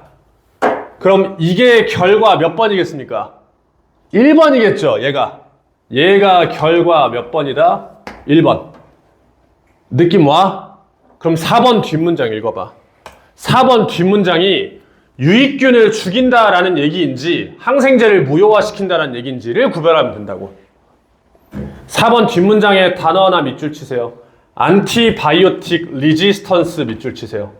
그럼 이게 결과 몇 번이겠습니까? 1번이겠죠, 얘가 결과 몇 번이다? 1번. 느낌 와? 그럼 4번 뒷문장 읽어봐. 4번 뒷문장이 유익균을 죽인다라는 얘기인지 항생제를 무효화시킨다라는 얘기인지를 구별하면 된다고. 4번 뒷문장에 단어 하나 밑줄 치세요. 안티바이오틱 리지스턴스 밑줄 치세요.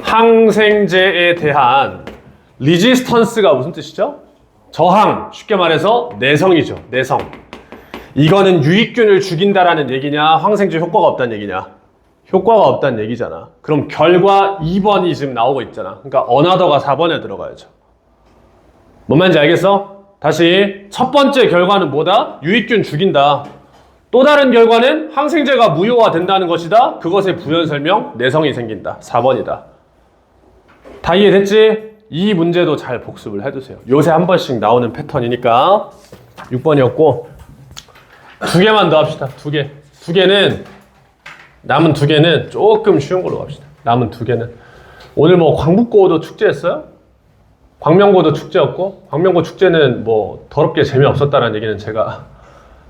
항생제에 대한 리지스턴스가 무슨 뜻이죠? 저항, 쉽게 말해서 내성이죠. 내성. 이거는 유익균을 죽인다라는 얘기냐, 항생제 효과가 없다는 얘기냐? 효과가 없다는 얘기잖아. 그럼 결과 2번이 지금 나오고 있잖아. 그러니까 어나더가 4번에 들어가야죠. 뭔 말인지 알겠어? 다시 첫 번째 결과는 뭐다? 유익균 죽인다. 또 다른 결과는 항생제가 무효화된다는 것이다. 그것의 부연 설명, 내성이 생긴다. 4번이다. 다 이해됐지? 이 문제도 잘 복습을 해두세요. 요새 한 번씩 나오는 패턴이니까 6번이었고 2개만 더 합시다. 2개. 2개는 남은 2개는 조금 쉬운 걸로 갑시다. 남은 2개는 오늘 뭐 광북고도 축제했어요? 광명고도 축제였고 광명고 축제는 뭐 더럽게 재미없었다는 얘기는 제가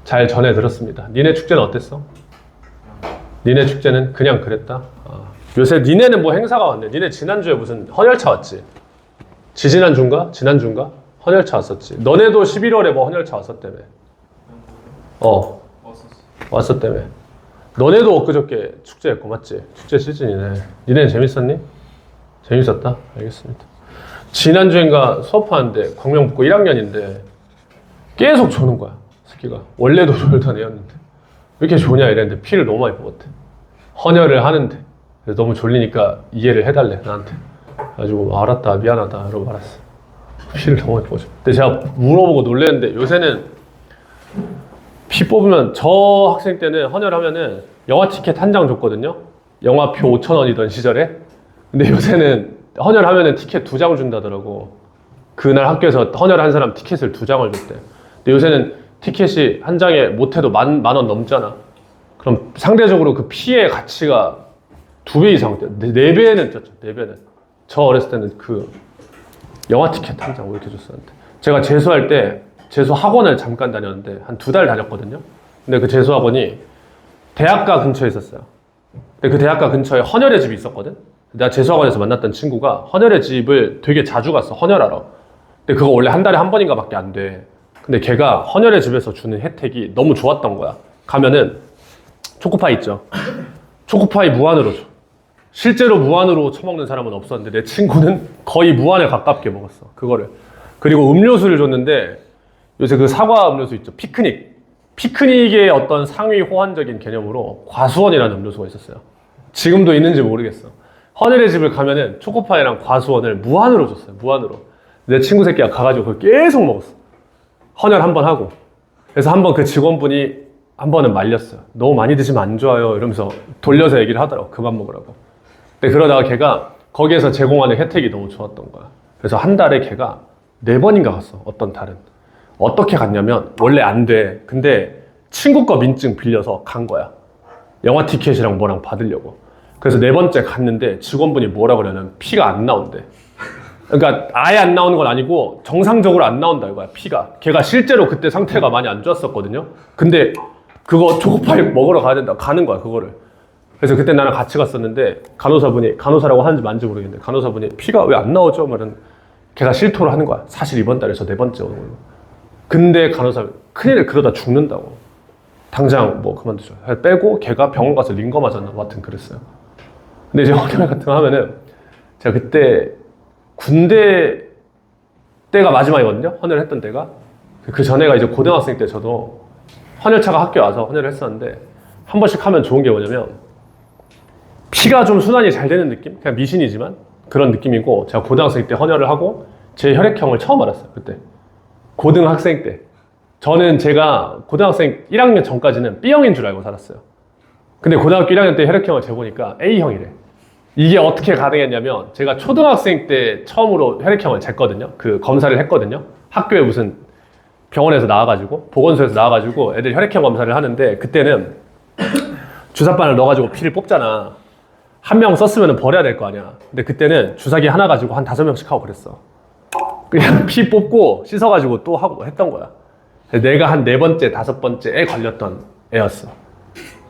잘 전해 들었습니다. 니네 축제는 어땠어? 니네 축제는 그냥 그랬다? 요새 니네는 뭐 행사가 왔네. 니네 지난주에 무슨 헌혈차 왔지? 지지난주인가? 지난주인가? 헌혈차 왔었지. 너네도 11월에 뭐 헌혈차 왔었다며. 왔었다며. 너네도 엊그저께 축제했고 맞지? 축제 시즌이네. 니네는 재밌었니? 재밌었다? 알겠습니다. 지난주인가 수업하는데 광명북고 1학년인데 계속 조는 거야. 새끼가. 원래도 졸던 애였는데 왜 이렇게 조냐 이랬는데 피를 너무 많이 뽑았대. 헌혈을 하는데 그래서 너무 졸리니까 이해를 해달래 나한테. 그래가지고 알았다 미안하다 이러고 말았어. 피를 너무 많이 뽑아줘. 근데 제가 물어보고 놀랬는데 요새는 피 뽑으면 저 학생 때는 헌혈하면은 영화 티켓 한 장 줬거든요. 영화표 5,000원이던 시절에. 근데 요새는 헌혈하면은 티켓 2장 준다더라고. 그날 학교에서 헌혈한 사람 티켓을 2장을 줬대. 근데 요새는 티켓이 한 장에 못해도 만 원 넘잖아. 그럼 상대적으로 그 피의 가치가 2배 이상 뛰어. 4배는 뛰었죠. 4배는. 저 어렸을 때는 그 영화 티켓 한 장 이렇게 줬었는데. 제가 재수할 때 재수 학원을 잠깐 다녔는데 한 2달 다녔거든요. 근데 그 재수 학원이 대학가 근처에 있었어요. 근데 그 대학가 근처에 헌혈의 집이 있었거든. 내가 재수 학원에서 만났던 친구가 헌혈의 집을 되게 자주 갔어. 헌혈하러. 근데 그거 원래 한 달에 한 번인가 밖에 안 돼. 근데 걔가 헌혈의 집에서 주는 혜택이 너무 좋았던 거야. 가면은 초코파이 있죠. 초코파이 무한으로 줘. 실제로 무한으로 처먹는 사람은 없었는데 내 친구는 거의 무한에 가깝게 먹었어. 그거를. 그리고 음료수를 줬는데 요새 그 사과 음료수 있죠. 피크닉. 피크닉의 어떤 상위 호환적인 개념으로 과수원이라는 음료수가 있었어요. 지금도 있는지 모르겠어. 헌혈의 집을 가면은 초코파이랑 과수원을 무한으로 줬어요. 무한으로. 내 친구 새끼가 가가지고 그걸 계속 먹었어. 헌혈 한 번 하고. 그래서 한 번 그 직원분이 한 번은 말렸어요. 너무 많이 드시면 안 좋아요. 이러면서 돌려서 얘기를 하더라고. 그만 먹으라고. 근데 그러다가 걔가 거기에서 제공하는 혜택이 너무 좋았던 거야. 그래서 한 달에 걔가 4번인가 갔어. 어떤 달은. 어떻게 갔냐면 원래 안 돼. 근데 친구 거 민증 빌려서 간 거야. 영화 티켓이랑 뭐랑 받으려고. 그래서 4번째 갔는데 직원분이 뭐라 그러냐면 피가 안 나온대. 그러니까 아예 안 나오는 건 아니고 정상적으로 안 나온다 이거야. 피가. 걔가 실제로 그때 상태가 많이 안 좋았었거든요. 근데 그거 초코파이 먹으러 가야 된다. 가는 거야 그거를. 그래서 그때 나랑 같이 갔었는데 간호사분이, 간호사라고 하는지 뭔지 모르겠는데 간호사분이 피가 왜 안 나오죠? 말은 걔가 실토를 하는 거야. 사실 이번 달에 저 4번째 오는 걸로. 근데 간호사 큰일 그러다 죽는다고. 당장 뭐 그만두죠. 빼고 걔가 병원 가서 링거 맞았나 뭐 하여튼 그랬어요. 근데 이제 헌혈 같은 거 하면은 제가 그때 군대 때가 마지막이거든요. 헌혈을 했던 때가. 그 전에가 이제 고등학생 때 저도 헌혈차가 학교에 와서 헌혈을 했었는데 한 번씩 하면 좋은 게 뭐냐면 피가 좀 순환이 잘 되는 느낌? 그냥 미신이지만 그런 느낌이고 제가 고등학생 때 헌혈을 하고 제 혈액형을 처음 알았어요. 그때. 고등학생 때. 저는 제가 고등학생 1학년 전까지는 B형인 줄 알고 살았어요. 근데 고등학교 1학년 때 혈액형을 재보니까 A형이래. 이게 어떻게 가능했냐면 제가 초등학생 때 처음으로 혈액형을 쟀거든요. 그 검사를 했거든요. 학교에 무슨 병원에서 나와가지고 보건소에서 나와가지고 애들 혈액형 검사를 하는데 그때는 주사바늘 넣어가지고 피를 뽑잖아. 한 명 썼으면 버려야 될 거 아니야. 근데 그때는 주사기 하나 가지고 한 5명씩 하고 그랬어. 그냥 피 뽑고 씻어가지고 또 하고 했던 거야. 내가 한 4번째, 5번째에 걸렸던 애였어.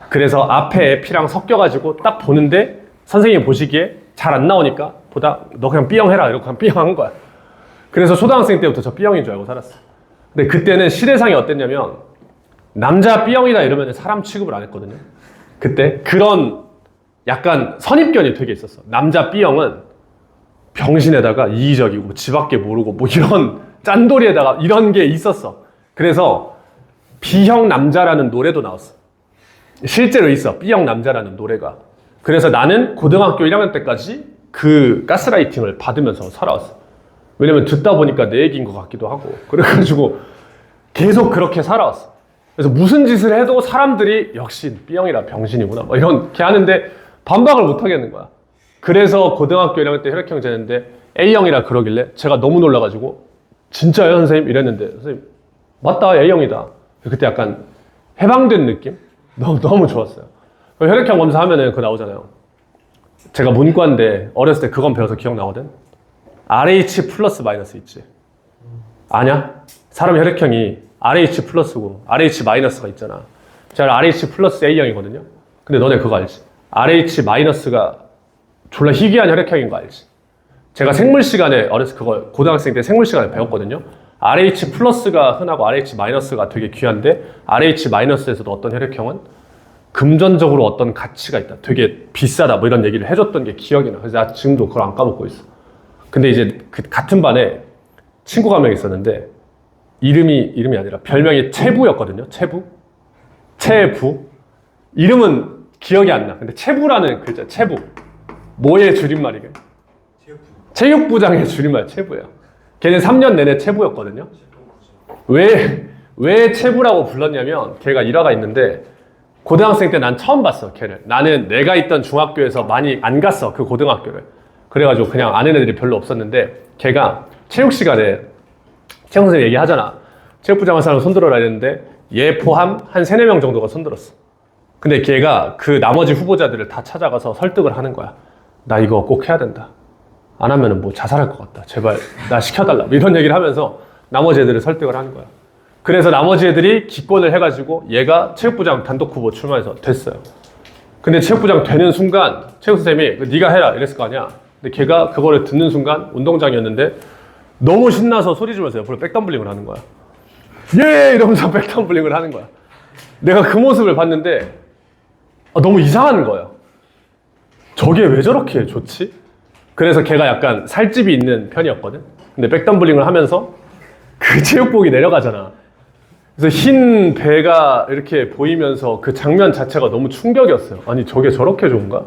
그래서 앞에 피랑 섞여가지고 딱 보는데 선생님이 보시기에 잘 안 나오니까 보다 너 그냥 B형 해라 이러고 그냥 B형 한 거야. 그래서 초등학생 때부터 저 B형인 줄 알고 살았어. 근데 그때는 시대상이 어땠냐면 남자 B형이다 이러면 사람 취급을 안 했거든요. 그때 그런 약간 선입견이 되게 있었어. 남자 B형은 병신에다가 이기적이고 집 밖에 모르고 뭐 이런 짠돌이에다가 이런 게 있었어. 그래서 B형 남자라는 노래도 나왔어. 실제로 있어. B형 남자라는 노래가. 그래서 나는 고등학교 1학년 때까지 그 가스라이팅을 받으면서 살아왔어. 왜냐면 듣다 보니까 내 얘기인 것 같기도 하고. 그래가지고 계속 그렇게 살아왔어. 그래서 무슨 짓을 해도 사람들이 역시 B형이라 병신이구나 뭐 이렇게 하는데 반박을 못 하겠는 거야. 그래서 고등학교 1학년 때 혈액형 재는데 A형이라 그러길래 제가 너무 놀라가지고 진짜요 선생님? 이랬는데 선생님 맞다 A형이다. 그때 약간 해방된 느낌? 너무 좋았어요. 혈액형 검사하면은 그거 나오잖아요. 제가 문과인데 어렸을 때 그건 배워서 기억나거든. RH 플러스 마이너스 있지. 아냐? 사람 혈액형이 RH 플러스고 RH 마이너스가 있잖아. 제가 RH 플러스 A형이거든요. 근데 너네 그거 알지? RH 마이너스가 졸라 희귀한 혈액형인 거 알지? 제가 생물 시간에 어렸을 때 그걸 고등학생 때 생물 시간에 배웠거든요. RH 플러스가 흔하고 RH 마이너스가 되게 귀한데 RH 마이너스에서도 어떤 혈액형은 금전적으로 어떤 가치가 있다. 되게 비싸다. 뭐 이런 얘기를 해줬던 게 기억이 나. 그래서 나 지금도 그걸 안 까먹고 있어. 근데 이제 그 같은 반에 친구가 한 명 있었는데 이름이 아니라 별명이 채부였거든요. 채부. 이름은 기억이 안 나. 근데 채부라는 글자, 채부. 뭐의 줄임말이게? 체육부장의 줄임말 채부예요. 걔는 3년 내내 채부였거든요. 왜 채부라고 불렀냐면 걔가 일화가 있는데 고등학생 때 난 처음 봤어, 걔를. 나는 내가 있던 중학교에서 많이 안 갔어, 그 고등학교를. 그래가지고 그냥 아는 애들이 별로 없었는데 걔가 체육 시간에 체육 선생님 얘기하잖아. 체육부장 한 사람 손들어라 했는데 얘 포함 한 3, 4명 정도가 손들었어. 근데 걔가 그 나머지 후보자들을 다 찾아가서 설득을 하는 거야. 나 이거 꼭 해야 된다. 안 하면은 뭐 자살할 것 같다. 제발 나 시켜달라. 이런 얘기를 하면서 나머지 애들을 설득을 하는 거야. 그래서 나머지 애들이 기권을 해가지고 얘가 체육부장 단독 후보 출마해서 됐어요. 근데 체육부장 되는 순간 체육 선생님이 네가 해라 이랬을 거 아니야. 근데 걔가 그거를 듣는 순간 운동장이었는데 너무 신나서 소리 지르면서 옆으로 백덤블링을 하는 거야. 예! 이러면서 백덤블링을 하는 거야. 내가 그 모습을 봤는데 너무 이상한 거예요. 저게 왜 저렇게 좋지? 그래서 걔가 약간 살집이 있는 편이었거든. 근데 백덤블링을 하면서 그 체육복이 내려가잖아. 그래서 흰 배가 이렇게 보이면서 그 장면 자체가 너무 충격이었어요. 아니 저게 저렇게 좋은가?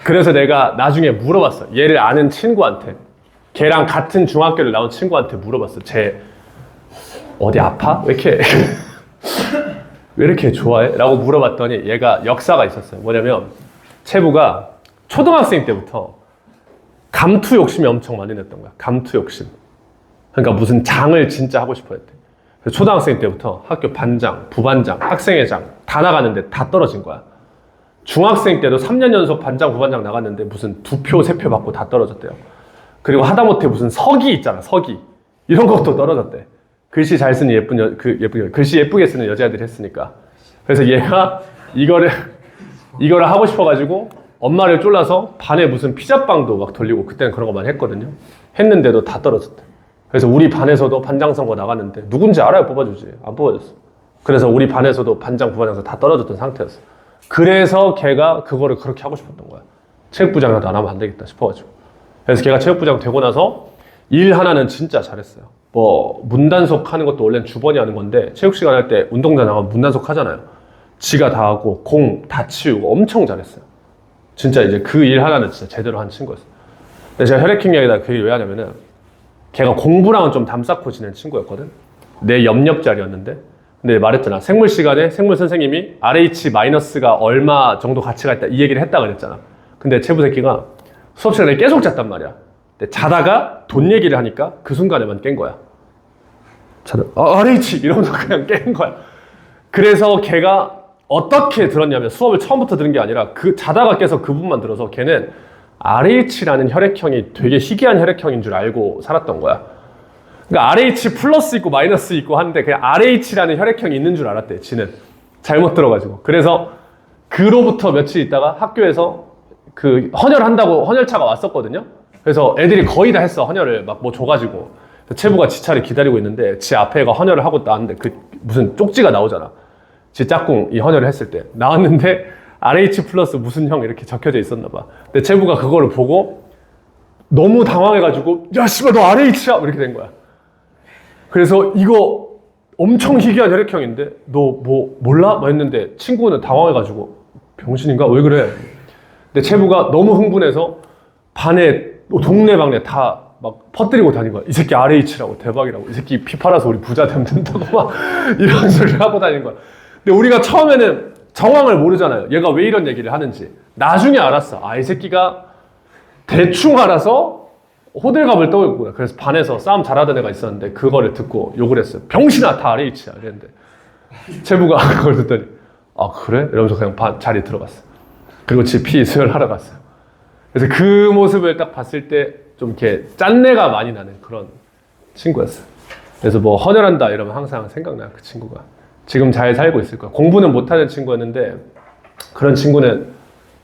그래서 내가 나중에 물어봤어. 얘를 아는 친구한테. 걔랑 같은 중학교를 나온 친구한테 물어봤어. 쟤 어디 아파? 왜 이렇게 좋아해? 라고 물어봤더니 얘가 역사가 있었어요. 뭐냐면 채부가 초등학생 때부터 감투 욕심이 엄청 많이 냈던 거야. 감투 욕심. 그러니까 무슨 장을 진짜 하고 싶어 했대. 그래서 초등학생 때부터 학교 반장, 부반장, 학생회장 다 나갔는데 다 떨어진 거야. 중학생 때도 3년 연속 반장, 부반장 나갔는데 무슨 2표, 3표 받고 다 떨어졌대요. 그리고 하다못해 무슨 서기 있잖아, 서기. 이런 것도 떨어졌대. 글씨 잘 쓰는 글씨 예쁘게 쓰는 여자애들이 했으니까. 그래서 얘가 이거를 하고 싶어가지고 엄마를 쫄라서 반에 무슨 피자빵도 막 돌리고 그때는 그런 거 많이 했거든요. 했는데도 다 떨어졌대. 그래서 우리 반에서도 반장 선거 나갔는데 누군지 알아야 뽑아주지. 안 뽑아줬어. 그래서 우리 반에서도 반장, 부반장에서 다 떨어졌던 상태였어. 그래서 걔가 그거를 그렇게 하고 싶었던 거야. 체육부장이라도 안 하면 안 되겠다 싶어가지고. 그래서 걔가 체육부장 되고 나서 일 하나는 진짜 잘했어요. 뭐 문단속 하는 것도 원래는 주번이 하는 건데 체육 시간 할 때 운동장 나가면 문단속 하잖아요. 지가 다 하고 공 다 치우고 엄청 잘했어요. 진짜 이제 그 일 하나는 진짜 제대로 한 친구였어요. 근데 제가 혈액형 이야기다 그 얘기 왜 하냐면은 걔가 공부랑은 좀 담쌓고 지낸 친구였거든. 내 옆자리였는데 근데 말했잖아. 생물 시간에 생물 선생님이 RH-가 얼마 정도 가치가 있다 이 얘기를 했다 그랬잖아. 근데 채부 새끼가 수업 시간에 계속 잤단 말이야. 근데 자다가 돈 얘기를 하니까 그 순간에만 깬 거야. RH 이러면서 그냥 깬 거야. 그래서 걔가 어떻게 들었냐면 수업을 처음부터 들은 게 아니라 그 자다가 깨서 그 부분만 들어서 걔는 RH라는 혈액형이 되게 희귀한 혈액형인 줄 알고 살았던 거야. 그러니까 RH 플러스 있고 마이너스 있고 하는데 그냥 RH라는 혈액형이 있는 줄 알았대. 지는 잘못 들어가지고. 그래서 그로부터 며칠 있다가 학교에서 그 헌혈한다고 헌혈차가 왔었거든요. 그래서 애들이 거의 다 했어. 헌혈을 막 뭐 줘가지고 채부가 지 차를 기다리고 있는데 지 앞에가 헌혈을 하고 나왔는데 그 무슨 쪽지가 나오잖아. 지 짝꿍 이 헌혈을 했을 때 나왔는데 RH 플러스 무슨 형 이렇게 적혀져 있었나 봐. 근데 제부가 그거를 보고 너무 당황해가지고 야 씨발 너 RH야 이렇게 된 거야. 그래서 이거 엄청 희귀한 혈액형인데 너 뭐 몰라? 막 했는데 친구는 당황해가지고 병신인가? 왜 그래? 근데 제부가 너무 흥분해서 반에 동네방네 다 막 퍼뜨리고 다닌 거야. 이 새끼 RH라고 대박이라고. 이 새끼 피 팔아서 우리 부자 되면 된다고 막 이런 소리를 하고 다닌 거야. 근데 우리가 처음에는 정황을 모르잖아요. 얘가 왜 이런 얘기를 하는지. 나중에 알았어. 아, 이 새끼가 대충 알아서 호들갑을 떠올구나. 그래서 반에서 싸움 잘하던 애가 있었는데 그거를 듣고 욕을 했어요. 병신아 다 RH야. 이랬는데 제부가 그걸 듣더니 아 그래? 이러면서 그냥 자리에 들어갔어. 그리고 지 피 수혈하러 갔어요. 그래서 그 모습을 딱 봤을 때 좀 이렇게 짠내가 많이 나는 그런 친구였어요. 그래서 뭐 헌혈한다 이러면 항상 생각나요. 그 친구가. 지금 잘 살고 있을 거야. 공부는 못하는 친구였는데 그런 친구는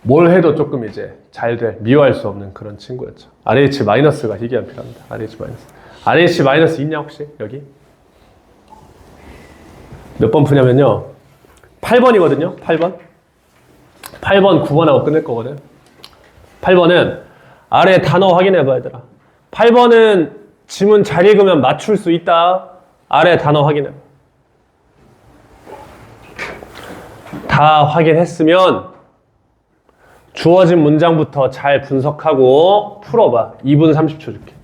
뭘 해도 조금 이제 잘 될, 미워할 수 없는 그런 친구였죠. RH-가 희귀한 필요합니다. RH- 있냐 혹시 여기? 몇 번 푸냐면요. 8번이거든요. 8번. 8번 9번하고 끝낼 거거든. 8번은 아래 단어 확인해봐 얘들아. 8번은 지문 잘 읽으면 맞출 수 있다. 아래 단어 확인해봐. 다 확인했으면 주어진 문장부터 잘 분석하고 풀어봐. 2분 30초 줄게.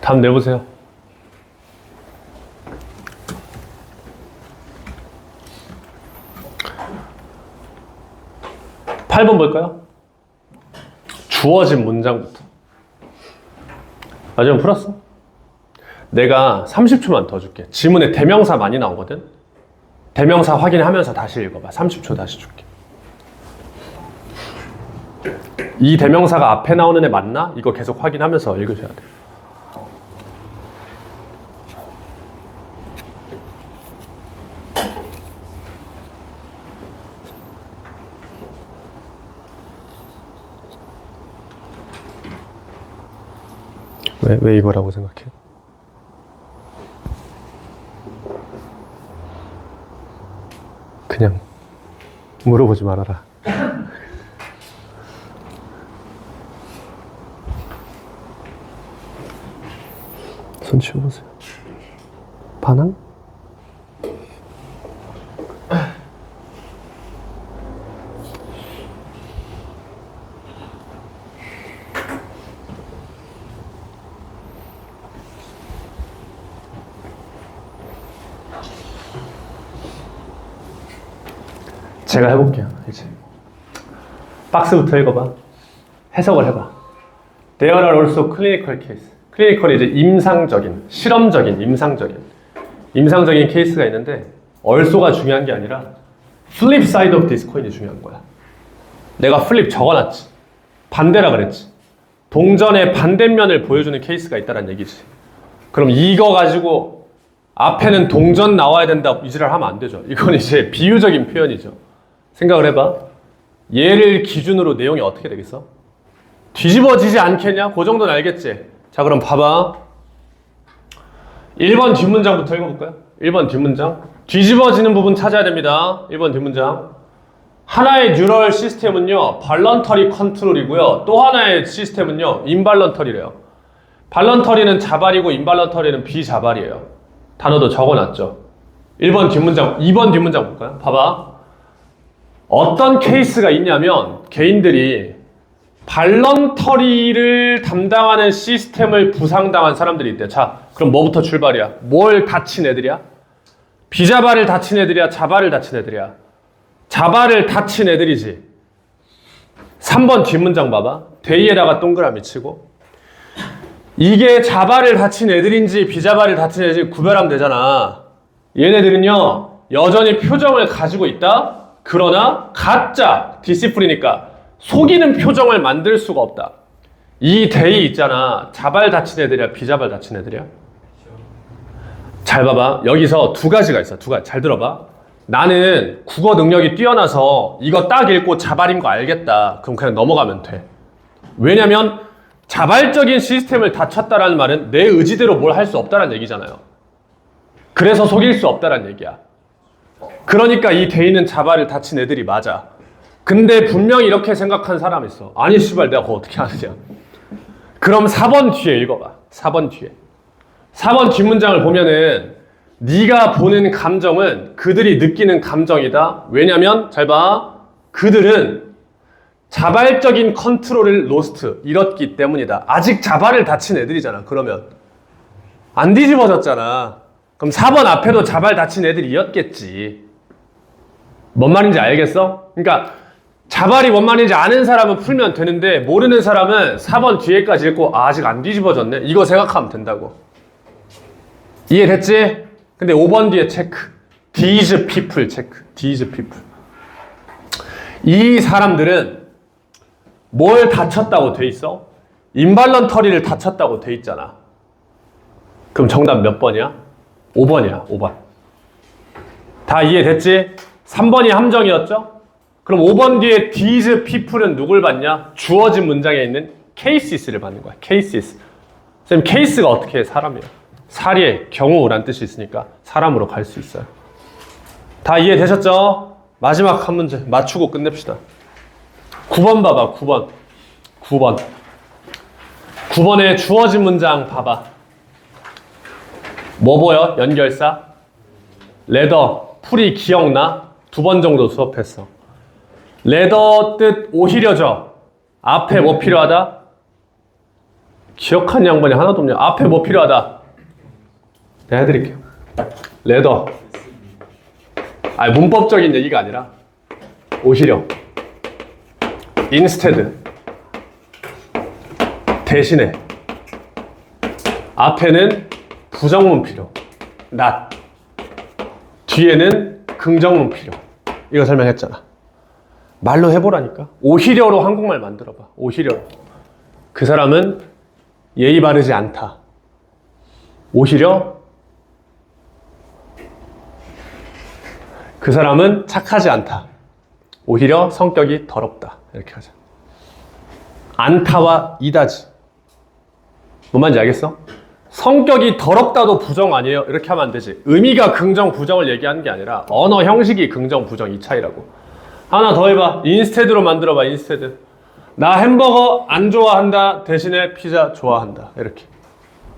답 내보세요. (8번) 볼까요? 주어진 문장부터. 마지막 풀었어? 내가 30초만 더 줄게. 지문에 대명사 많이 나오거든? 대명사 확인하면서 다시 읽어봐. 30초 다시 줄게. 이 대명사가 앞에 나오는 애 맞나? 이거 계속 확인하면서 읽으셔야 돼. 왜 이거라고 생각해? 그냥 물어보지 말아라. 손 치워보세요. 반항? 제가 해볼게요. 이제 박스부터 읽어봐. 해석을 해봐. There are also clinical case. 클리니컬이 이제 임상적인, 실험적인, 임상적인 케이스가 있는데 얼소가 중요한 게 아니라 flip side of this coin이 중요한 거야. 내가 flip 적어놨지. 반대라 그랬지. 동전의 반대면을 보여주는 케이스가 있다는 얘기지. 그럼 이거 가지고 앞에는 동전 나와야 된다 이지랄 하면 안 되죠. 이건 이제 비유적인 표현이죠. 생각을 해봐. 얘를 기준으로 내용이 어떻게 되겠어? 뒤집어지지 않겠냐? 그 정도는 알겠지? 자, 그럼 봐봐. 1번 뒷문장부터 읽어볼까요? 1번 뒷문장. 뒤집어지는 부분 찾아야 됩니다. 1번 뒷문장. 하나의 뉴럴 시스템은요, 발런터리 컨트롤이고요. 또 하나의 시스템은요, 인발런터리래요. 발런터리는 자발이고 인발런터리는 비자발이에요. 단어도 적어놨죠. 1번 뒷문장, 2번 뒷문장 볼까요? 봐봐. 어떤 케이스가 있냐면 개인들이 발런터리를 담당하는 시스템을 부상당한 사람들이 있대. 자, 그럼 뭐부터 출발이야? 뭘 다친 애들이야? 비자발을 다친 애들이야? 자발을 다친 애들이야? 자발을 다친 애들이지. 3번 뒷문장 봐봐. 대의에다가 동그라미 치고 이게 자발을 다친 애들인지 비자발을 다친 애들인지 구별하면 되잖아. 얘네들은요 여전히 표정을 가지고 있다. 그러나 가짜 디시플리니까 속이는 표정을 만들 수가 없다. 이 대의 있잖아. 자발 다친 애들이야? 비자발 다친 애들이야? 잘 봐봐. 여기서 두 가지가 있어. 두 가지. 잘 들어봐. 나는 국어 능력이 뛰어나서 이거 딱 읽고 자발인 거 알겠다. 그럼 그냥 넘어가면 돼. 왜냐면 자발적인 시스템을 다쳤다라는 말은 내 의지대로 뭘 할 수 없다는 얘기잖아요. 그래서 속일 수 없다는 얘기야. 그러니까 이 대의는 자발을 다친 애들이 맞아. 근데 분명히 이렇게 생각한 사람이 있어. 아니 씨발 내가 그거 어떻게 아느냐. 그럼 4번 뒤에 읽어봐. 4번 뒤에. 4번 뒷문장을 보면은 네가 보는 감정은 그들이 느끼는 감정이다. 왜냐면 잘 봐. 그들은 자발적인 컨트롤을 로스트, 잃었기 때문이다. 아직 자발을 다친 애들이잖아. 그러면 안 뒤집어졌잖아. 그럼 4번 앞에도 자발 다친 애들이었겠지. 뭔 말인지 알겠어? 그러니까 자발이 뭔 말인지 아는 사람은 풀면 되는데 모르는 사람은 4번 뒤에까지 읽고 아직 안 뒤집어졌네? 이거 생각하면 된다고. 이해됐지? 근데 5번 뒤에 체크. These people 체크. These people. 이 사람들은 뭘 다쳤다고 돼 있어? 인발런터리를 다쳤다고 돼 있잖아. 그럼 정답 몇 번이야? 5번이야. 5번. 다 이해됐지? 3번이 함정이었죠? 그럼 5번 뒤에 these people은 누굴 받냐? 주어진 문장에 있는 cases를 받는 거야. cases. 선생님, case가 어떻게 해? 사람이야. 사례, 경우란 뜻이 있으니까 사람으로 갈 수 있어요. 다 이해되셨죠? 마지막 한 문제 맞추고 끝냅시다. 9번 봐봐. 9번. 9번에 주어진 문장 봐봐. 뭐 보여? 연결사? 레더. 풀이 기억나? 2번 정도 수업했어. 레더 뜻 오히려죠. 앞에 뭐 필요하다? 기억한 양반이 하나도 없냐? 앞에 뭐 필요하다? 내가 해드릴게요. 레더. 아니 문법적인 얘기가 아니라 오히려. instead. 대신에. 앞에는 부정문 필요. not. 뒤에는 긍정문 필요. 이거 설명했잖아. 말로 해보라니까. 오히려로 한국말 만들어봐. 오히려. 그 사람은 예의 바르지 않다. 오히려 그 사람은 착하지 않다. 오히려 성격이 더럽다. 이렇게 하자. 않다와 이다지. 뭔 말인지 알겠어? 성격이 더럽다도 부정 아니에요? 이렇게 하면 안 되지. 의미가 긍정, 부정을 얘기하는 게 아니라 언어 형식이 긍정, 부정 이 차이라고. 하나 더 해봐. 인스테드로 만들어봐. 인스테드. 나 햄버거 안 좋아한다. 대신에 피자 좋아한다. 이렇게.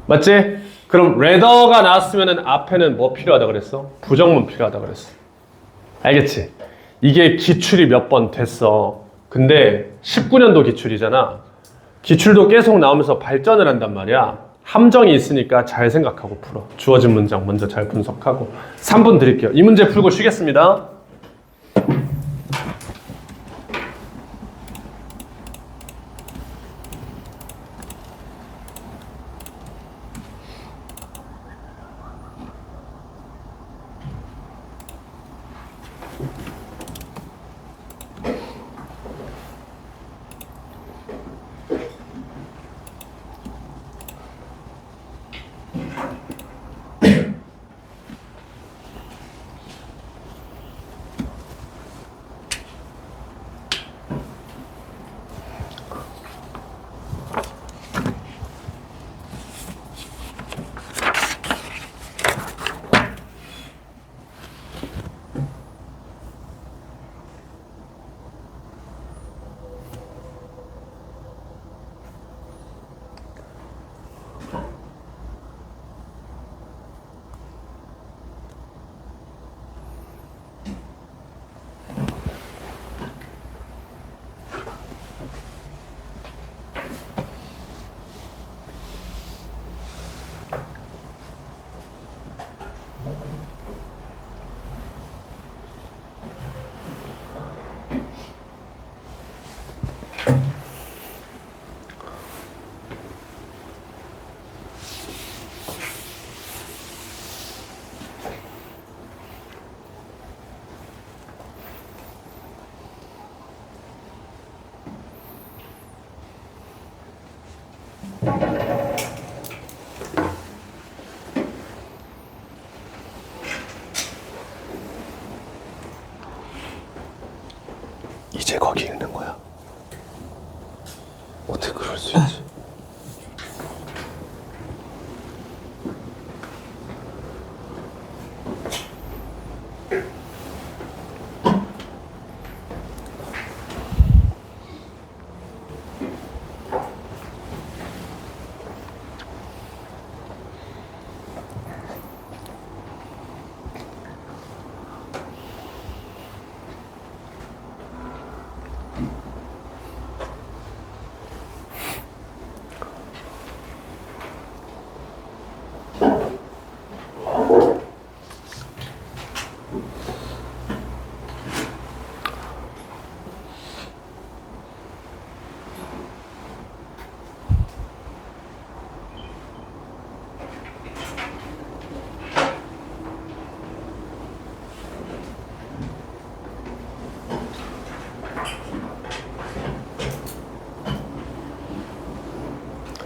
맞지? 그럼 rather가 나왔으면 앞에는 뭐 필요하다 그랬어? 부정문 필요하다 그랬어. 알겠지? 이게 기출이 몇 번 됐어. 근데 19년도 기출이잖아. 기출도 계속 나오면서 발전을 한단 말이야. 함정이 있으니까 잘 생각하고 풀어. 주어진 문장 먼저 잘 분석하고. 3분 드릴게요. 이 문제 풀고 쉬겠습니다. 이제 거기 읽는 거야. 어떻게 그럴 수 있지?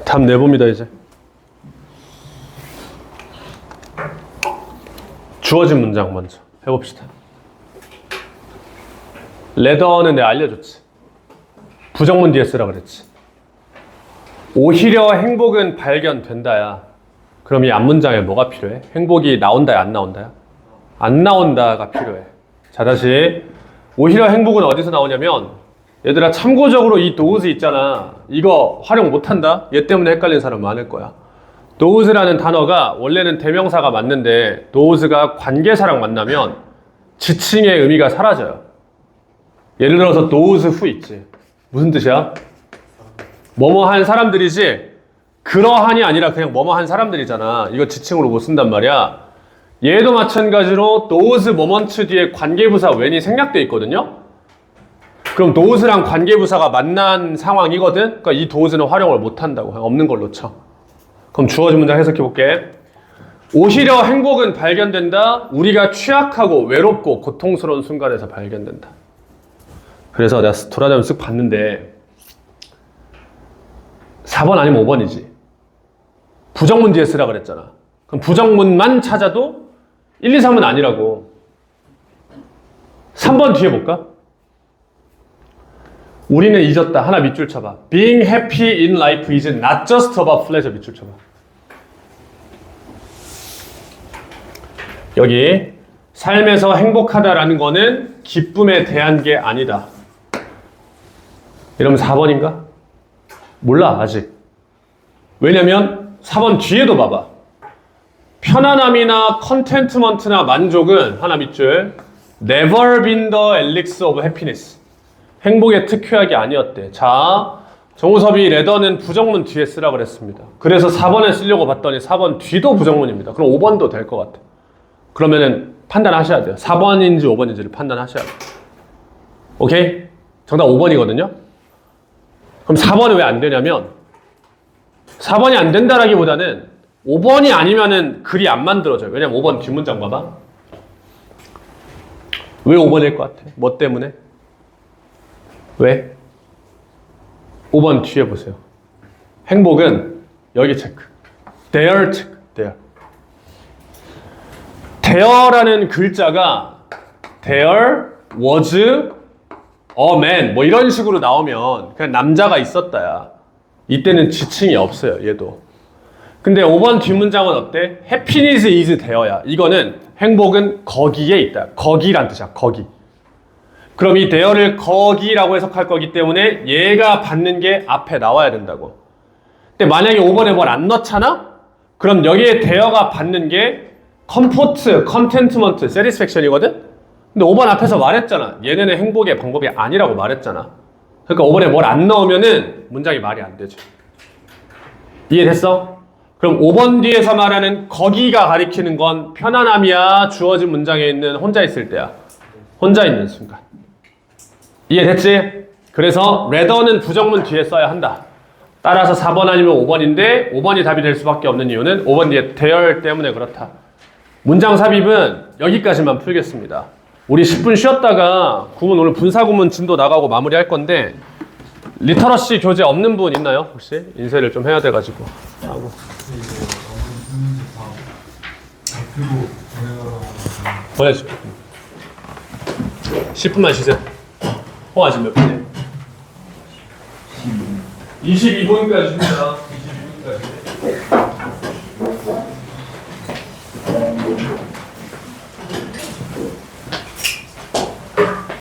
답 내봅니다. 이제 주어진 문장 먼저 해봅시다. 레더는 내가 알려줬지. 부정문 뒤에 쓰라 그랬지. 오히려 행복은 발견된다야. 그럼 이 앞문장에 뭐가 필요해? 행복이 나온다야 안 나온다야? 안 나온다가 필요해. 자, 다시 오히려 행복은 어디서 나오냐면, 얘들아 참고적으로 이 does 있잖아. 이거 활용 못한다? 얘 때문에 헷갈리는 사람 많을 거야. does라는 단어가 원래는 대명사가 맞는데 does가 관계사랑 만나면 지칭의 의미가 사라져요. 예를 들어서 those who 있지. 무슨 뜻이야? 뭐뭐 한 사람들이지 그러한이 아니라 그냥 뭐뭐 한 사람들이잖아. 이거 지칭으로 못 쓴단 말이야. 얘도 마찬가지로 those moments 뒤에 관계부사 when이 생략돼 있거든요. 그럼 does랑 관계부사가 만난 상황이거든? 그러니까 이 does는 활용을 못한다고. 그냥 없는 걸로 쳐. 그럼 주어진 문장 해석해볼게. 오히려 행복은 발견된다. 우리가 취약하고 외롭고 고통스러운 순간에서 발견된다. 그래서 내가 돌아다니면서 쓱 봤는데 4번 아니면 5번이지. 부정문 뒤에 쓰라 그랬잖아. 그럼 부정문만 찾아도 1, 2, 3은 아니라고. 3번 뒤에 볼까? 우리는 잊었다. 하나 밑줄 쳐봐. Being happy in life is not just about pleasure. 밑줄 쳐봐. 여기 삶에서 행복하다라는 거는 기쁨에 대한 게 아니다. 이러면 4번인가? 몰라 아직. 왜냐면 4번 뒤에도 봐봐. 편안함이나 컨텐트먼트나 만족은 하나 밑줄 never been the elixir of happiness. 행복의 특효약이 아니었대. 자, 정우섭이 레더는 부정문 뒤에 쓰라 그랬습니다. 그래서 4번에 쓰려고 봤더니 4번 뒤도 부정문입니다. 그럼 5번도 될 것 같아. 그러면은 판단하셔야 돼요. 4번인지 5번인지를 판단하셔야 돼요. 오케이? 정답 5번이거든요. 그럼 4번은 왜 안 되냐면 4번이 안 된다라기보다는 5번이 아니면은 글이 안 만들어져요. 왜냐면 5번 뒷문장 봐봐. 왜 5번일 것 같아? 뭐 때문에? 왜? 5번 뒤에 보세요. 행복은 여기 체크. There 체크. There. There라는 글자가 There was a man 뭐 이런 식으로 나오면 그냥 남자가 있었다야. 이때는 지칭이 없어요. 얘도. 근데 5번 뒷문장은 어때? Happiness is there야. 이거는 행복은 거기에 있다. 거기란 뜻이야. 거기. 그럼 이 there를 거기라고 해석할 거기 때문에 얘가 받는 게 앞에 나와야 된다고. 근데 만약에 5번에 뭘 안 넣잖아? 그럼 여기에 there가 받는 게 comfort, contentment, satisfaction이거든? 근데 5번 앞에서 말했잖아. 얘네는 행복의 방법이 아니라고 말했잖아. 그러니까 5번에 뭘 안 넣으면은 문장이 말이 안 되죠. 이해됐어? 그럼 5번 뒤에서 말하는 거기가 가리키는 건 편안함이야, 주어진 문장에 있는 혼자 있을 때야. 혼자 있는 순간. 이해됐지? 그래서 rather는 부정문 뒤에 써야 한다. 따라서 4번 아니면 5번인데 5번이 답이 될 수밖에 없는 이유는 5번 뒤에 there 때문에 그렇다. 문장 삽입은 여기까지만 풀겠습니다. 우리 10분 쉬었다가 구문 오늘 분사구문 진도 나가고 마무리할 건데 리터러시 교재 없는 분 있나요? 혹시? 인쇄를 좀 해야 돼가지고 하고. 보내줄게. 10분만 쉬세요. 홍아 지금 몇 분이에요? 22분까지 줍니다. 22분까지.